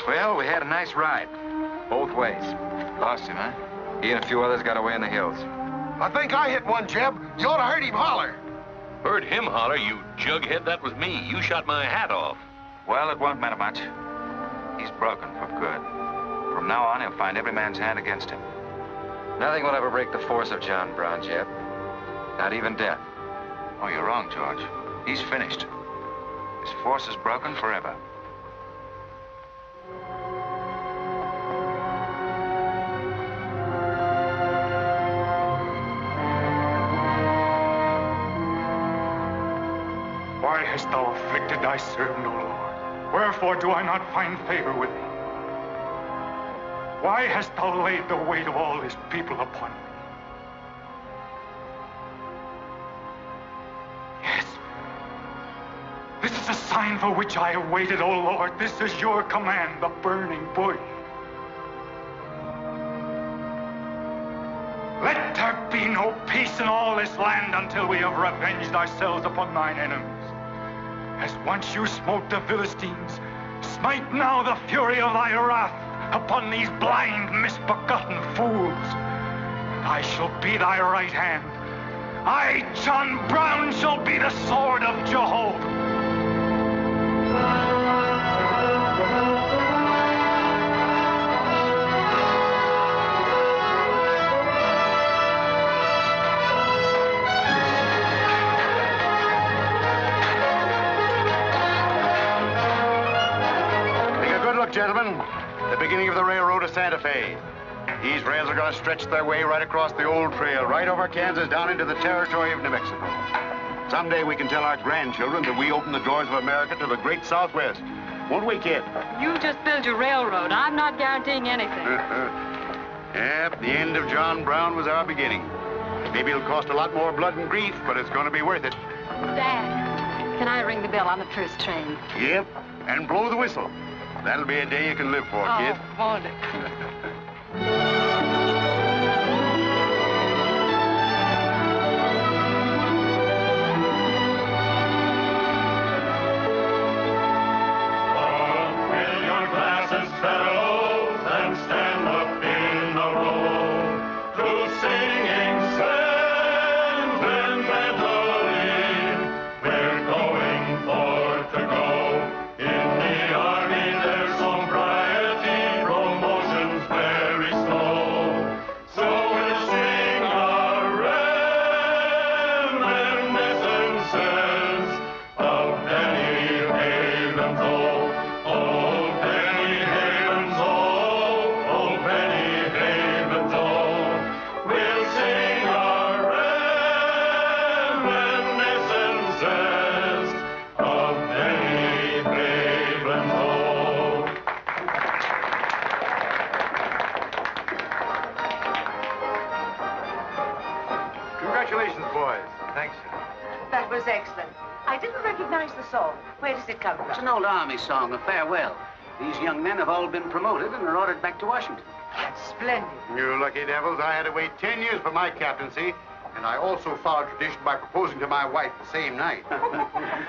Well, we had a nice ride. Both ways. Lost him, huh? He and a few others got away in the hills. I think I hit one, Jeb. You ought to heard him holler. Heard him holler, you jughead. That was me. You shot my hat off. Well, it won't matter much. He's broken for good. From now on, he'll find every man's hand against him. Nothing will ever break the force of John Brown, Jeb. Not even death. Oh, you're wrong, George. He's finished. His force is broken forever. Why hast thou afflicted thy servant, O Lord? Wherefore do I not find favor with thee? Why hast thou laid the weight of all this people upon me? Yes. This is a sign for which I have waited, O Lord. This is your command, the burning bush. Let there be no peace in all this land until we have revenged ourselves upon thine enemies. As once you smote the Philistines, smite now the fury of thy wrath upon these blind, misbegotten fools. And I shall be thy right hand. I, John Brown, shall be the sword of Jehovah. Gentlemen, the beginning of the railroad to Santa Fe. These rails are going to stretch their way right across the old trail, right over Kansas, down into the territory of New Mexico. Someday we can tell our grandchildren that we opened the doors of America to the great Southwest. Won't we, kid? You just build your railroad. I'm not guaranteeing anything. Yep, the end of John Brown was our beginning. Maybe it'll cost a lot more blood and grief, but it's going to be worth it. Dad, can I ring the bell on the truce train? Yep, and blow the whistle. That'll be a day you can live for, kid. Won't it? Fill your glasses, fellows, and stand up in a row to Thanks, sir. That was excellent. I didn't recognize the song. Where does it come from? It's an old Army song, a farewell. These young men have all been promoted and are ordered back to Washington. That's splendid. You lucky devils, I had to wait 10 years for my captaincy, and I also followed tradition by proposing to my wife the same night.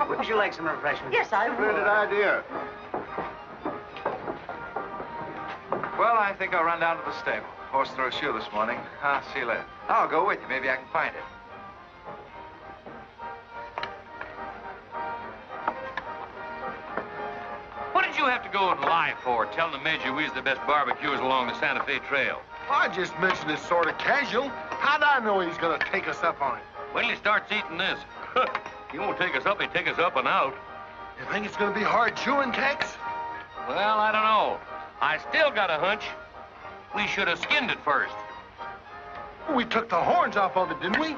Would you like some refreshments? Yes, I would. Splendid idea. Well, I think I'll run down to the stable. Horse threw a shoe this morning. I'll see you later. I'll go with you. Maybe I can find it. What did you have to go and lie for, telling the Major we was the best barbecuers along the Santa Fe Trail? I just mentioned it sort of casual. How'd I know he's gonna take us up on it? When he starts eating this, he won't take us up, he'll take us up and out. You think it's gonna be hard chewing, Tex? Well, I don't know. I still got a hunch. We should have skinned it first. We took the horns off of it, didn't we?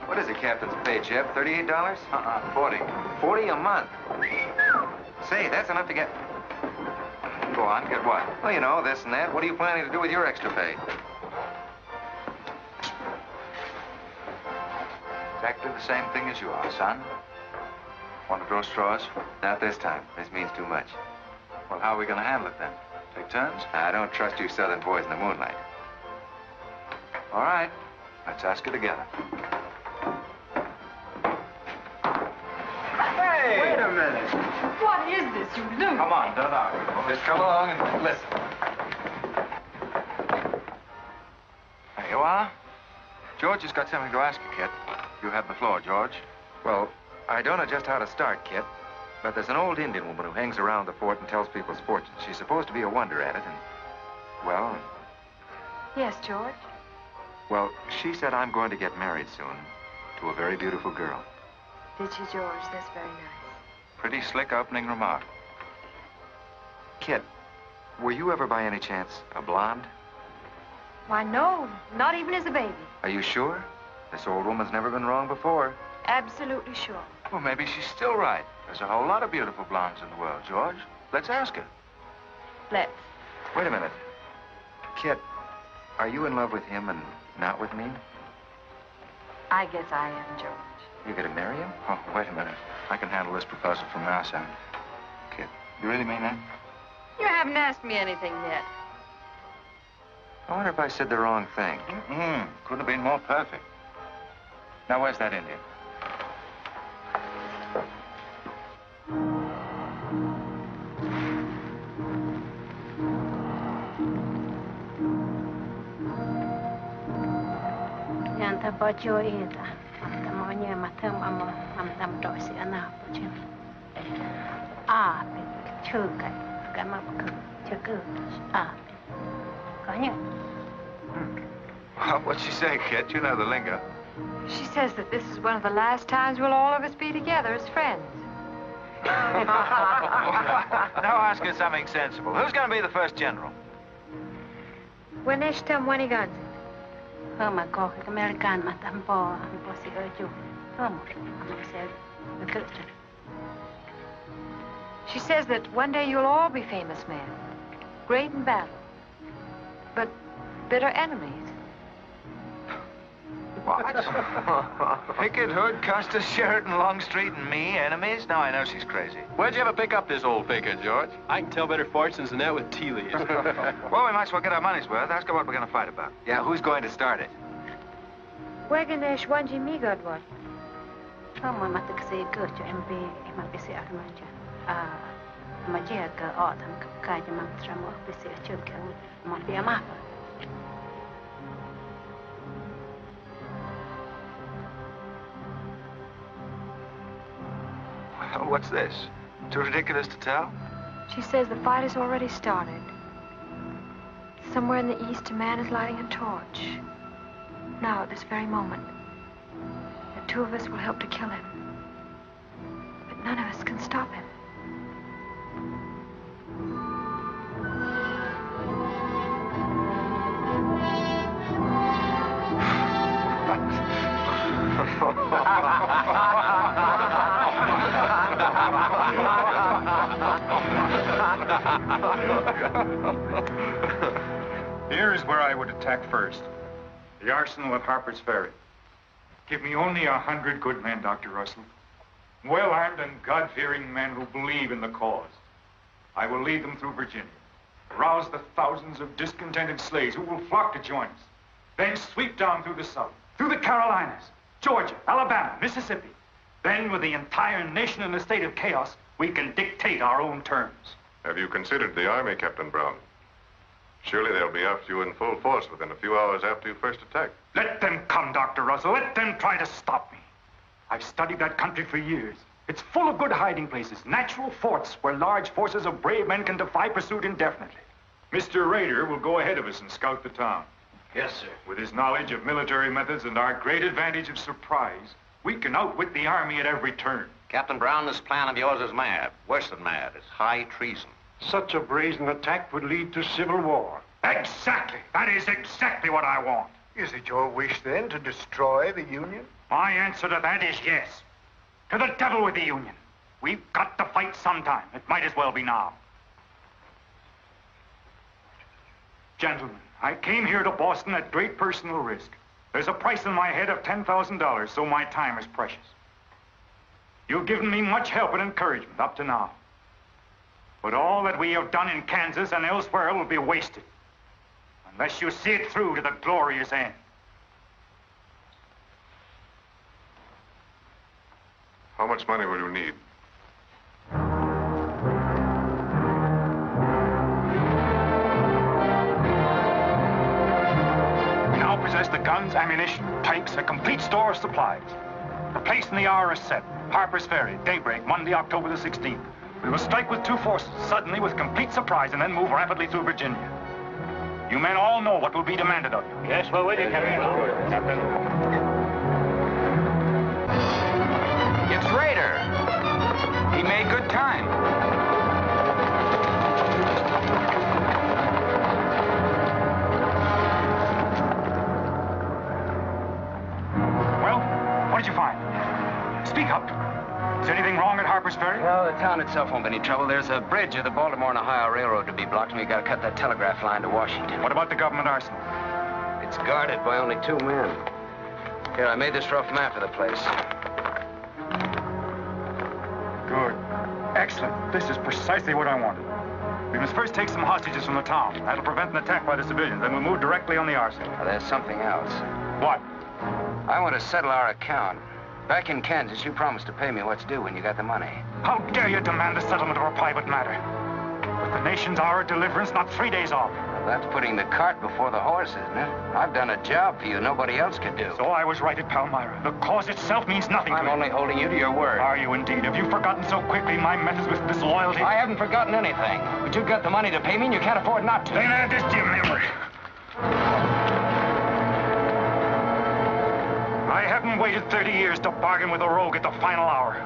What is the captain's pay, Jeb? $38? 40. 40 a month. Say, that's enough to get... Go on, get what? Well, you know, this and that. What are you planning to do with your extra pay? Exactly the same thing as you are, son. Want to draw straws? Not this time. This means too much. Well, how are we going to handle it then? Take turns? I don't trust you southern boys in the moonlight. All right. Let's ask it together. Hey! Wait a minute. What is this you do? Come on, don't argue. Just come along and listen. There you are. George has got something to ask you, Kit. You have the floor, George. Well, I don't know just how to start, Kit, but there's an old Indian woman who hangs around the fort and tells people's fortunes. She's supposed to be a wonder at it, and, well, Yes, George. well, she said I'm going to get married soon to a very beautiful girl. Did she, George? That's very nice. Pretty slick opening remark. Kit, were you ever by any chance a blonde? Why, no. Not even as a baby. Are you sure? This old woman's never been wrong before. Absolutely sure. Well, maybe she's still right. There's a whole lot of beautiful blondes in the world, George. Let's ask her. Let's. Wait a minute. Kit, are you in love with him and not with me? I guess I am, George. You're going to marry him? Oh, wait a minute. I can handle this proposal from now, son. Kid, you really mean that? You haven't asked me anything yet. I wonder if I said the wrong thing. Couldn't have been more perfect. Now, where's that Indian? Yanta bajo ida, matamanya matam amo matam dosi anapo. Ah, chuka, gamaku, chuku, ah. Kanya. What'd she say, Kit? You know the lingo. She says that this is one of the last times we'll all of us be together as friends. Now ask her something sensible. Who's going to be the first general? When Eshtam Wanigan. Homa ko American matampo ampo si oju. Homo ampo the Custer. She says that one day you'll all be famous men, great in battle, but bitter enemies. What? Pickett, Hood, Custer, Sheridan, Longstreet, and me, enemies? Now I know she's crazy. Where'd you ever pick up this old faker, George? I can tell better fortunes than that with tea leaves. Well, we might as well get our money's worth. Ask her what we're going to fight about. Yeah, who's going to start it? Waganesh Wanji Migodwat. Homo matakse kurcho MB mapisi akmaja. Ah, majia ka autumn kaja mamtramo pisi chulka mapia mapa. Well, what's this? Too ridiculous to tell? She says the fight has already started. Somewhere in the east, a man is lighting a torch. Now, at this very moment, the two of us will help to kill him. But none of us can stop him. Here's where I would attack first. The arsenal at Harper's Ferry. Give me only 100 good men, Dr. Russell. Well-armed and God-fearing men who believe in the cause. I will lead them through Virginia. Rouse the thousands of discontented slaves who will flock to join us. Then sweep down through the South, through the Carolinas, Georgia, Alabama, Mississippi. Then, with the entire nation in a state of chaos, we can dictate our own terms. Have you considered the Army, Captain Brown? Surely they'll be after you in full force within a few hours after you first attack. Let them come, Dr. Russell. Let them try to stop me. I've studied that country for years. It's full of good hiding places, natural forts where large forces of brave men can defy pursuit indefinitely. Mr. Raider will go ahead of us and scout the town. Yes, sir. With his knowledge of military methods and our great advantage of surprise, we can outwit the Army at every turn. Captain Brown, this plan of yours is mad. Worse than mad. It's high treason. Such a brazen attack would lead to civil war. Exactly. That is exactly what I want. Is it your wish, then, to destroy the Union? My answer to that is yes. To the devil with the Union. We've got to fight sometime. It might as well be now. Gentlemen, I came here to Boston at great personal risk. There's a price in my head of $10,000, so my time is precious. You've given me much help and encouragement up to now. But all that we have done in Kansas and elsewhere will be wasted unless you see it through to the glorious end. How much money will you need? We now possess the guns, ammunition, tanks, a complete store of supplies. The place and the hour is set. Harper's Ferry, daybreak, Monday, October the 16th. We will strike with two forces, suddenly with complete surprise, and then move rapidly through Virginia. You men all know what will be demanded of you. Yes, we're with you, Captain. It's Raider. He made good time. Well, what did you find? Speak up. Is anything wrong at Harper's Ferry? No, the town itself won't be any trouble. There's a bridge of the Baltimore and Ohio Railroad to be blocked, and we got to cut that telegraph line to Washington. What about the government arsenal? It's guarded by only 2 men. Here, I made this rough map of the place. Good. Excellent. This is precisely what I wanted. We must first take some hostages from the town. That'll prevent an attack by the civilians. Then we'll move directly on the arsenal. Now, there's something else. What? I want to settle our account. Back in Kansas, you promised to pay me what's due when you got the money. How dare you demand the settlement of a private matter? With the nation's hour of deliverance not 3 days off. Well, that's putting the cart before the horse, isn't it? I've done a job for you nobody else could do. So I was right at Palmyra. The cause itself means nothing to you. I'm only holding you to your word. Are you indeed? Have you forgotten so quickly my methods with disloyalty? I haven't forgotten anything. But you've got the money to pay me and you can't afford not to. Then add this to your memory. I haven't waited 30 years to bargain with a rogue at the final hour.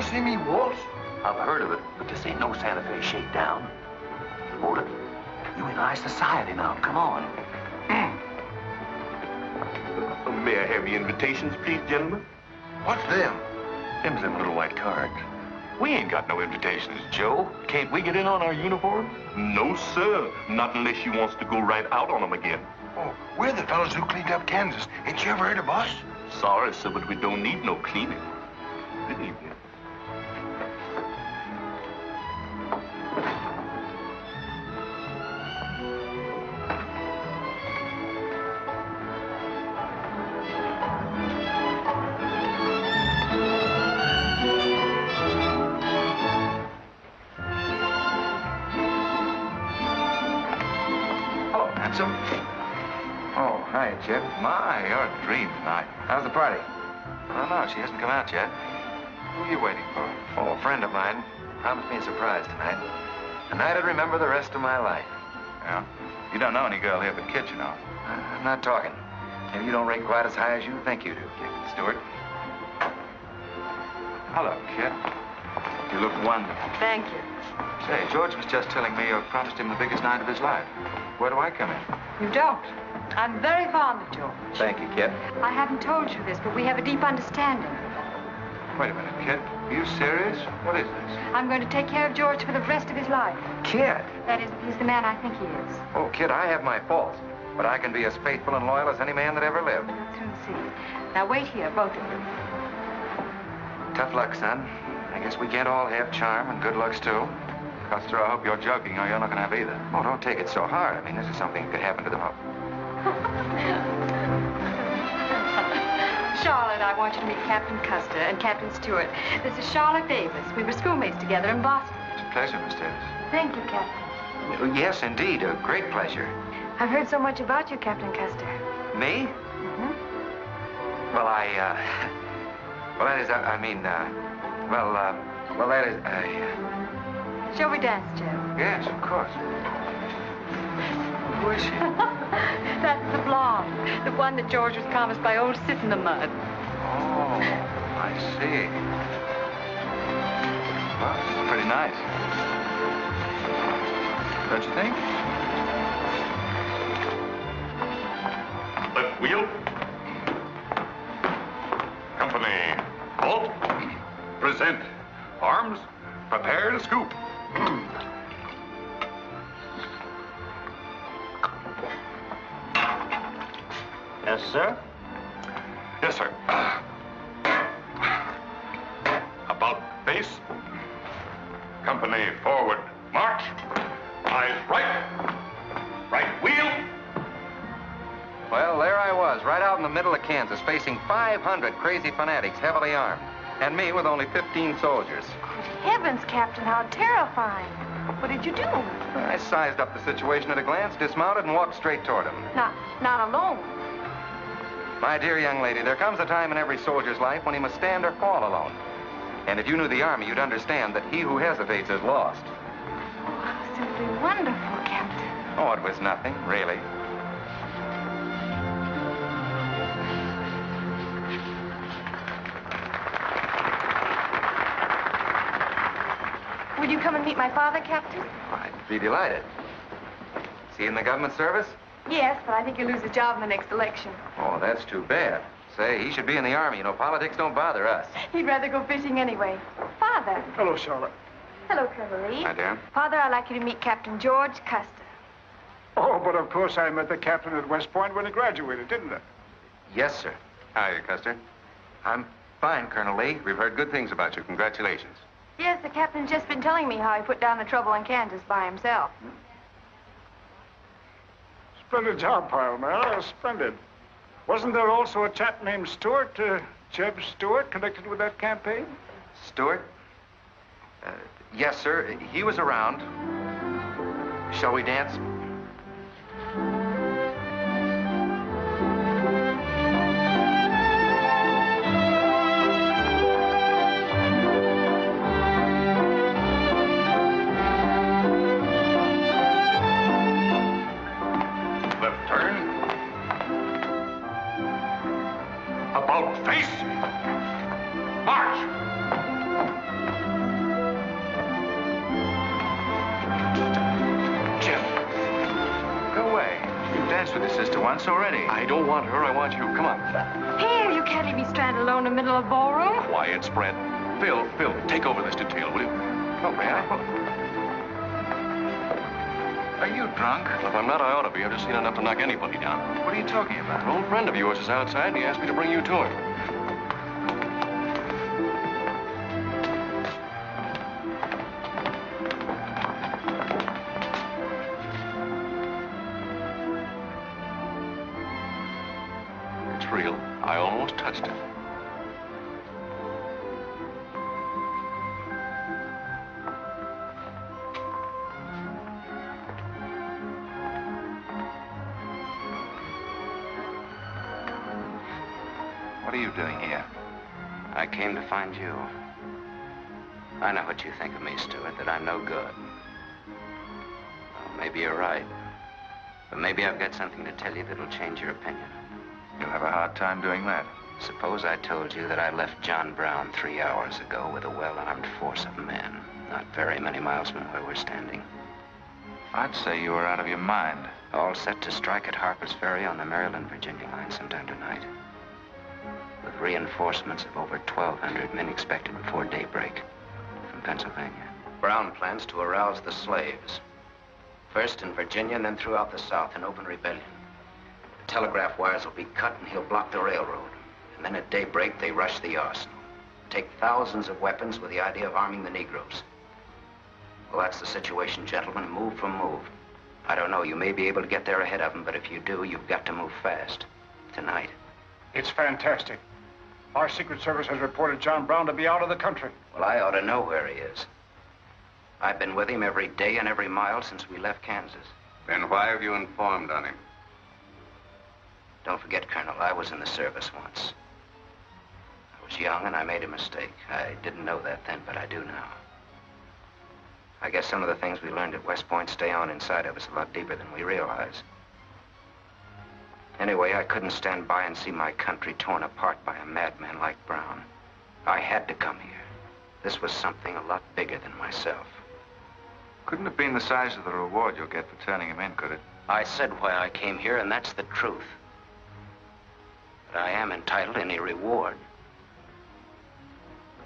See me waltz? I've heard of it, but this ain't no Santa Fe shakedown. Hold it. You in high society now. Come on. May I have your invitations, please, gentlemen? What's them? Them's them little white cards. We ain't got no invitations, Joe. Can't we get in on our uniform? No, sir. Not unless you wants to go right out on them again. Oh, we're the fellows who cleaned up Kansas. Ain't you ever heard of us? Sorry, sir, but we don't need no cleaning. Good evening. Oh, hi, Chip. My, you're a dream tonight. How's the party? I don't know. She hasn't come out yet. Who are you waiting for? Oh, a friend of mine promised me a surprise tonight. A night I'd remember the rest of my life. Yeah? You don't know any girl here but Kit, you know. I'm not talking. Maybe you don't rate quite as high as you think you do, Stuart. Hello, kid. You look wonderful. Thank you. Say, George was just telling me you promised him the biggest night of his life. Where do I come in? You don't. I'm very fond of George. Thank you, kid. I haven't told you this, but we have a deep understanding. Wait a minute, kid. Are you serious? What is this? I'm going to take care of George for the rest of his life. Kid? That is, he's the man I think he is. Oh, kid, I have my faults. But I can be as faithful and loyal as any man that ever lived. We'll soon see. Now, wait here, both of you. Tough luck, son. I guess we can't all have charm and good looks, too. Custer, I hope you're joking, or you're not going to have either. Oh, don't take it so hard. I mean, this is something that could happen to the whole. Charlotte, I want you to meet Captain Custer and Captain Stuart. This is Charlotte Davis. We were schoolmates together in Boston. It's a pleasure, Miss Davis. Thank you, Captain. Oh, yes, indeed. A great pleasure. I've heard so much about you, Captain Custer. Me? Mm-hmm. Well, well, that is, well, that is, Shall we dance, Joe? Yes, of course. Who is she? That's the blonde, the one that George was promised by old Sit in the Mud. Oh, I see. Well, pretty nice. Don't you think? Left wheel. Company. Halt. Present. Arms. Prepare to scoop. Yes, sir? Yes, sir. About face. Company forward. March. Eyes right. Right wheel. Well, there I was, right out in the middle of Kansas, facing 500 crazy fanatics, heavily armed. And me with only 15 soldiers. Heavens, Captain, how terrifying. What did you do? I sized up the situation at a glance, dismounted, and walked straight toward him. Not alone. My dear young lady, there comes a time in every soldier's life when he must stand or fall alone. And if you knew the Army, you'd understand that he who hesitates is lost. Oh, how simply wonderful, Captain. Oh, it was nothing, really. Will you come and meet my father, Captain? I'd be delighted. Is he in the government service? Yes, but I think he'll lose his job in the next election. Oh, that's too bad. Say, he should be in the Army. You know, politics don't bother us. He'd rather go fishing anyway. Father. Hello, Charlotte. Hello, Colonel Lee. Hi, dear. Father, I'd like you to meet Captain George Custer. Oh, but of course I met the captain at West Point when he graduated, didn't I? Yes, sir. Hi, Custer. I'm fine, Colonel Lee. We've heard good things about you. Congratulations. Yes, the captain's just been telling me how he put down the trouble in Kansas by himself. Splendid job, Palmyra. Splendid. Wasn't there also a chap named Stuart, Jeb Stuart, connected with that campaign? Stuart? Yes, sir. He was around. Shall we dance? Left turn. About face. March. Jim. Go away. You've danced with your sister once already. I don't want her. I want you. Come on. Here, you can't leave me stranded alone in the middle of the ballroom. Quiet, spread. Phil, take over this detail, will you? Oh, may I? Are you drunk? If I'm not, I ought to be. I've just seen enough to knock anybody down. What are you talking about? An old friend of yours is outside, and he asked me to bring you to him. It's real. I almost touched it. What are you doing here? I came to find you. I know what you think of me, Stuart, that I'm no good. Well, maybe you're right. But maybe I've got something to tell you that'll change your opinion. You'll have a hard time doing that. Suppose I told you that I left John Brown 3 hours ago with a well-armed force of men, not very many miles from where we're standing. I'd say you were out of your mind. All set to strike at Harper's Ferry on the Maryland-Virginia line sometime tonight. With reinforcements of over 1,200 men expected before daybreak from Pennsylvania. Brown plans to arouse the slaves. First in Virginia and then throughout the South in open rebellion. The telegraph wires will be cut and he'll block the railroad. And then at daybreak, they rush the arsenal. Take thousands of weapons with the idea of arming the Negroes. Well, that's the situation, gentlemen. Move for move. I don't know, you may be able to get there ahead of them, but if you do, you've got to move fast. Tonight. It's fantastic. Our Secret Service has reported John Brown to be out of the country. Well, I ought to know where he is. I've been with him every day and every mile since we left Kansas. Then why have you informed on him? Don't forget, Colonel, I was in the service once. I was young and I made a mistake. I didn't know that then, but I do now. I guess some of the things we learned at West Point stay on inside of us a lot deeper than we realize. Anyway, I couldn't stand by and see my country torn apart by a madman like Brown. I had to come here. This was something a lot bigger than myself. Couldn't have been the size of the reward you'll get for turning him in, could it? I said why I came here, and that's the truth. But I am entitled to any reward.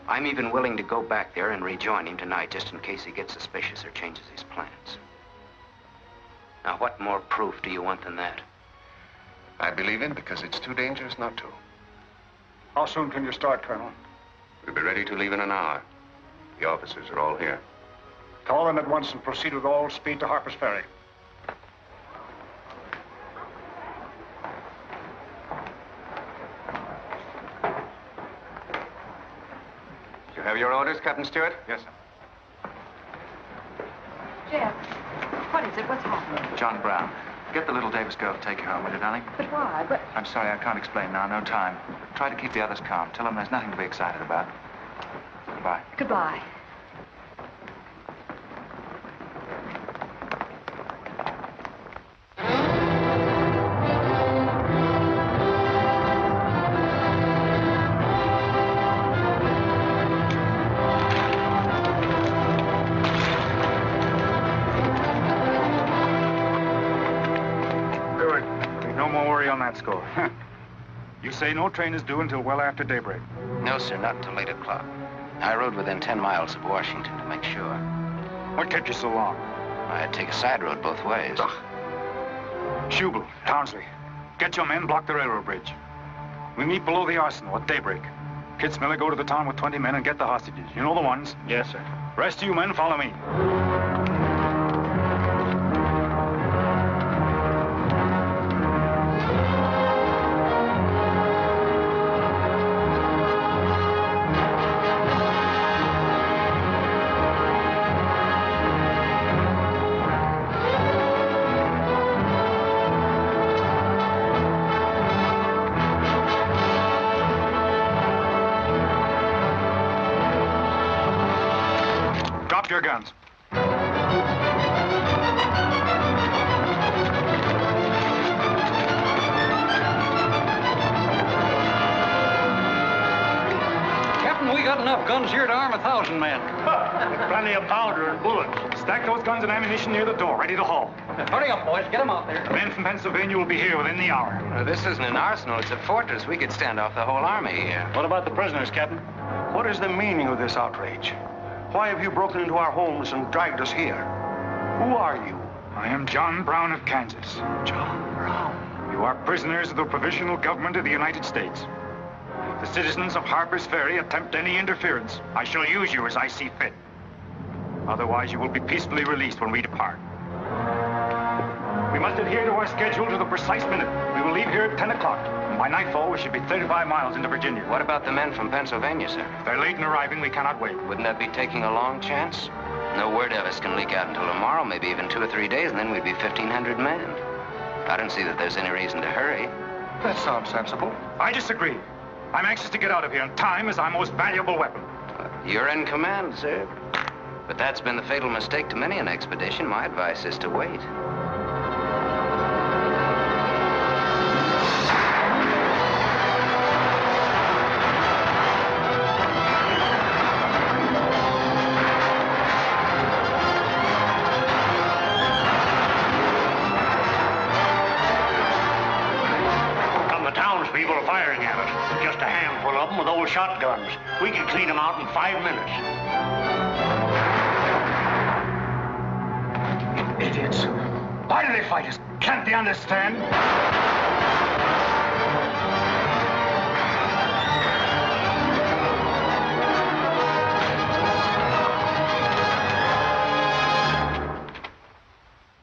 I'm even willing to go back there and rejoin him tonight, just in case he gets suspicious or changes his plans. Now, what more proof do you want than that? I believe him because it's too dangerous not to. How soon can you start, Colonel? We'll be ready to leave in an hour. The officers are all here. Call them at once and proceed with all speed to Harper's Ferry. You have your orders, Captain Stuart? Yes, sir. Jeff, what is it? What's happening? John Brown. Get the little Davis girl to take you home, will you, darling? But why? But... I'm sorry, I can't explain now. No time. Try to keep the others calm. Tell them there's nothing to be excited about. Goodbye. Goodbye. Score. You say no train is due until well after daybreak? No, sir, not until 8 o'clock. I rode within 10 miles of Washington to make sure. What kept you so long? I had to take a side road both ways. Schubel, Townsley, get your men, block the railroad bridge. We meet below the arsenal at daybreak. Kitzmiller, go to the town with 20 men and get the hostages. You know the ones? Yes, sir. Rest of you men, follow me. Your guns. Captain, we got enough guns here to arm 1,000 men. Plenty of powder and bullets. Stack those guns and ammunition near the door, ready to haul. Hurry up, boys. Get them out there. The men from Pennsylvania will be here within the hour. This isn't an arsenal. It's a fortress. We could stand off the whole army here. What about the prisoners, Captain? What is the meaning of this outrage? Why have you broken into our homes and dragged us here? Who are you? I am John Brown of Kansas. John Brown? You are prisoners of the provisional government of the United States. If the citizens of Harper's Ferry attempt any interference, I shall use you as I see fit. Otherwise, you will be peacefully released when we depart. We must adhere to our schedule to the precise minute. We will leave here at 10 o'clock. And by nightfall, we should be 35 miles into Virginia. What about the men from Pennsylvania, sir? If they're late in arriving, we cannot wait. Wouldn't that be taking a long chance? No word of us can leak out until tomorrow, maybe even 2 or 3 days, and then we'd be 1,500 men. I don't see that there's any reason to hurry. That sounds sensible. I disagree. I'm anxious to get out of here, and time is our most valuable weapon. You're in command, sir. But that's been the fatal mistake to many an expedition. My advice is to wait. shotguns. We could clean them out in 5 minutes. Idiots. Why do they fight us? Can't they understand?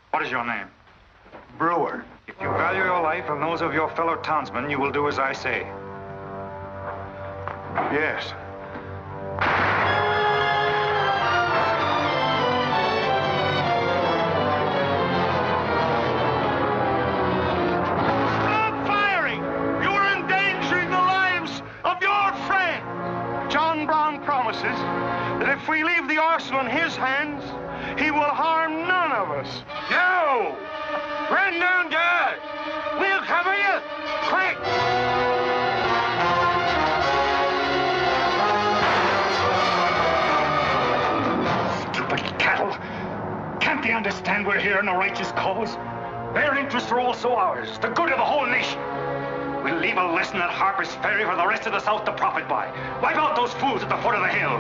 What is your name? Brewer. If you value your life and those of your fellow townsmen, you will do as I say. Yes. Stop firing! You are endangering the lives of your friend. John Brown promises that if we leave the arsenal in his hands, he will harm none of us. No! Run down, guard! We'll cover you! Quick! Stupid cattle. Can't they understand we're here in a righteous cause? Their interests are also ours, the good of the whole nation. We'll leave a lesson at Harper's Ferry for the rest of the South to profit by. Wipe out those fools at the foot of the hill.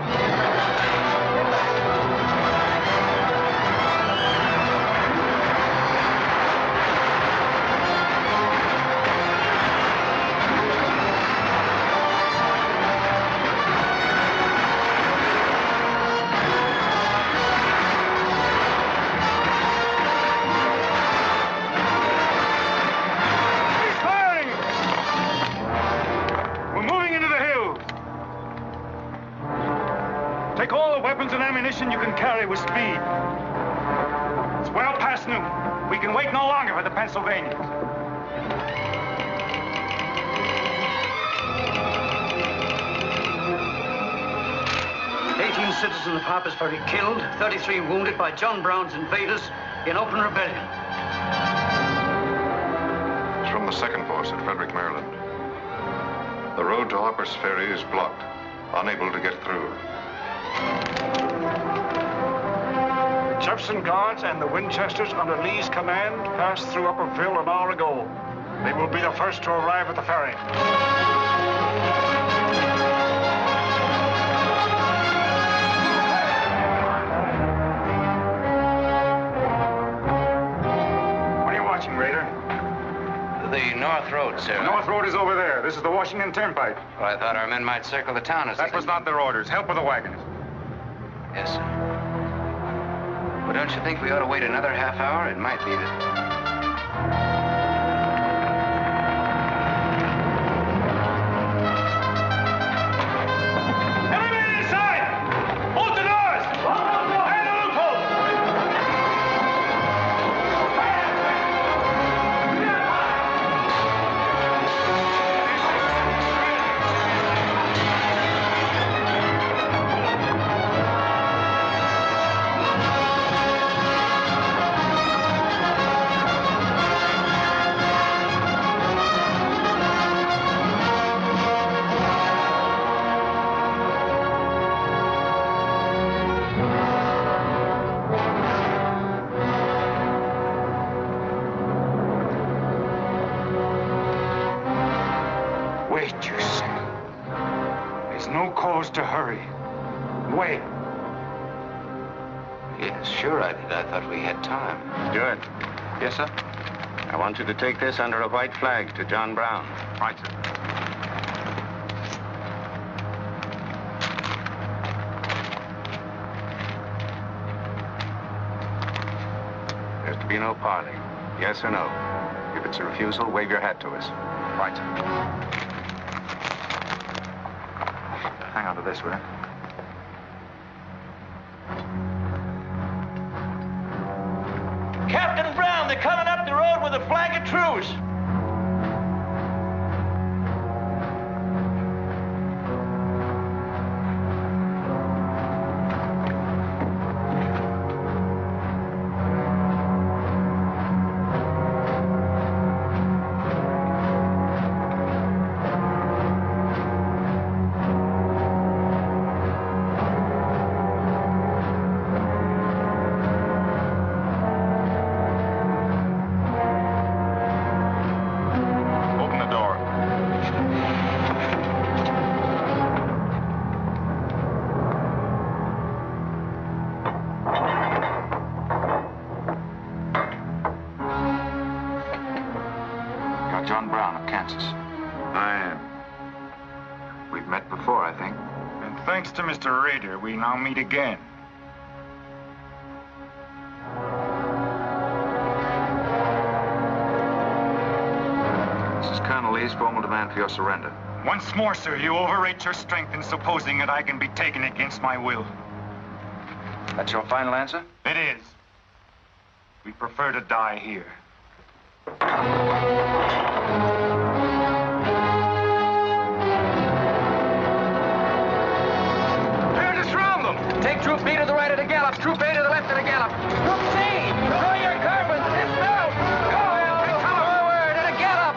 Take all the weapons and ammunition you can carry with speed. It's well past noon. We can wait no longer for the Pennsylvanians. Citizens of Harper's Ferry killed, 33 wounded by John Brown's invaders in open rebellion. It's from the 2nd Force at Frederick, Maryland. The road to Harper's Ferry is blocked, unable to get through. Jefferson Guards and the Winchesters under Lee's command passed through Upperville an hour ago. They will be the first to arrive at the ferry. Raider? The North Road, sir. The North Road is over there. This is the Washington Turnpike. Well, I thought our men might circle the town as That was not their orders. Help with the wagons. Yes, sir. Well, don't you think we ought to wait another half hour? It might be that... To hurry. Wait. Yes, sure I did. I thought we had time. Stuart. Yes, sir? I want you to take this under a white flag to John Brown. Right, sir. There's to be no parley. Yes or no? If it's a refusal, wave your hat to us. Right, sir. Hang on to this, will you? Captain Brown, they're coming up the road with a flag of truce. Kansas. I am. We've met before, I think. And thanks to Mr. Raider, we now meet again. This is Colonel Lee's formal demand for your surrender. Once more, sir, you overrate your strength in supposing that I can be taken against my will. That's your final answer? It is. We prefer to die here. Prepare to surround them. Take Troop B to the right at a gallop. Troop A to the left at a gallop. Troop C, draw your carbines. Dismount. Go. Forward at a gallop.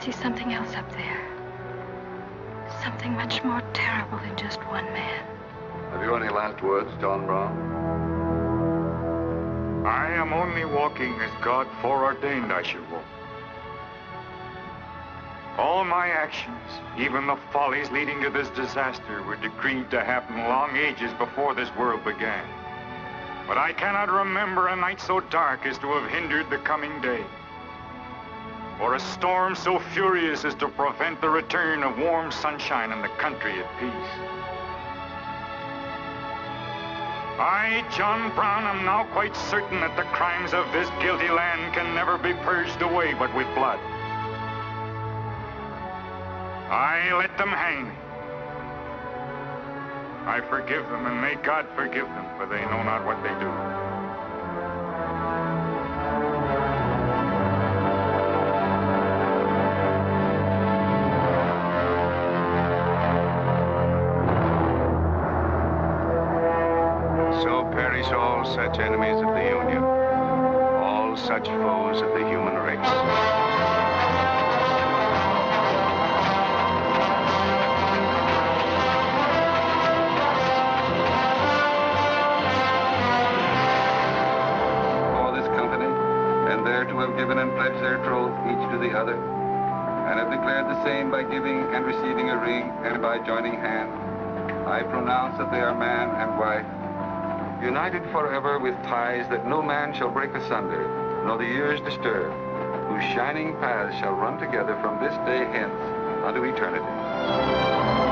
see something else up there. Something much more terrible than just one man. Have you any last words, John Brown? I am only walking as God foreordained I should walk. All my actions, even the follies leading to this disaster, were decreed to happen long ages before this world began. But I cannot remember a night so dark as to have hindered the coming day, or a storm so furious as to prevent the return of warm sunshine and the country at peace. I, John Brown, am now quite certain that the crimes of this guilty land can never be purged away but with blood. I let them hang me. I forgive them, and may God forgive them, for they know not what they do. So perish all such enemies of the Union, all such foes of the human race. To have given and pledged their troth each to the other, and have declared the same by giving and receiving a ring and by joining hands, I pronounce that they are man and wife, united forever with ties that no man shall break asunder, nor the years disturb, whose shining paths shall run together from this day hence unto eternity.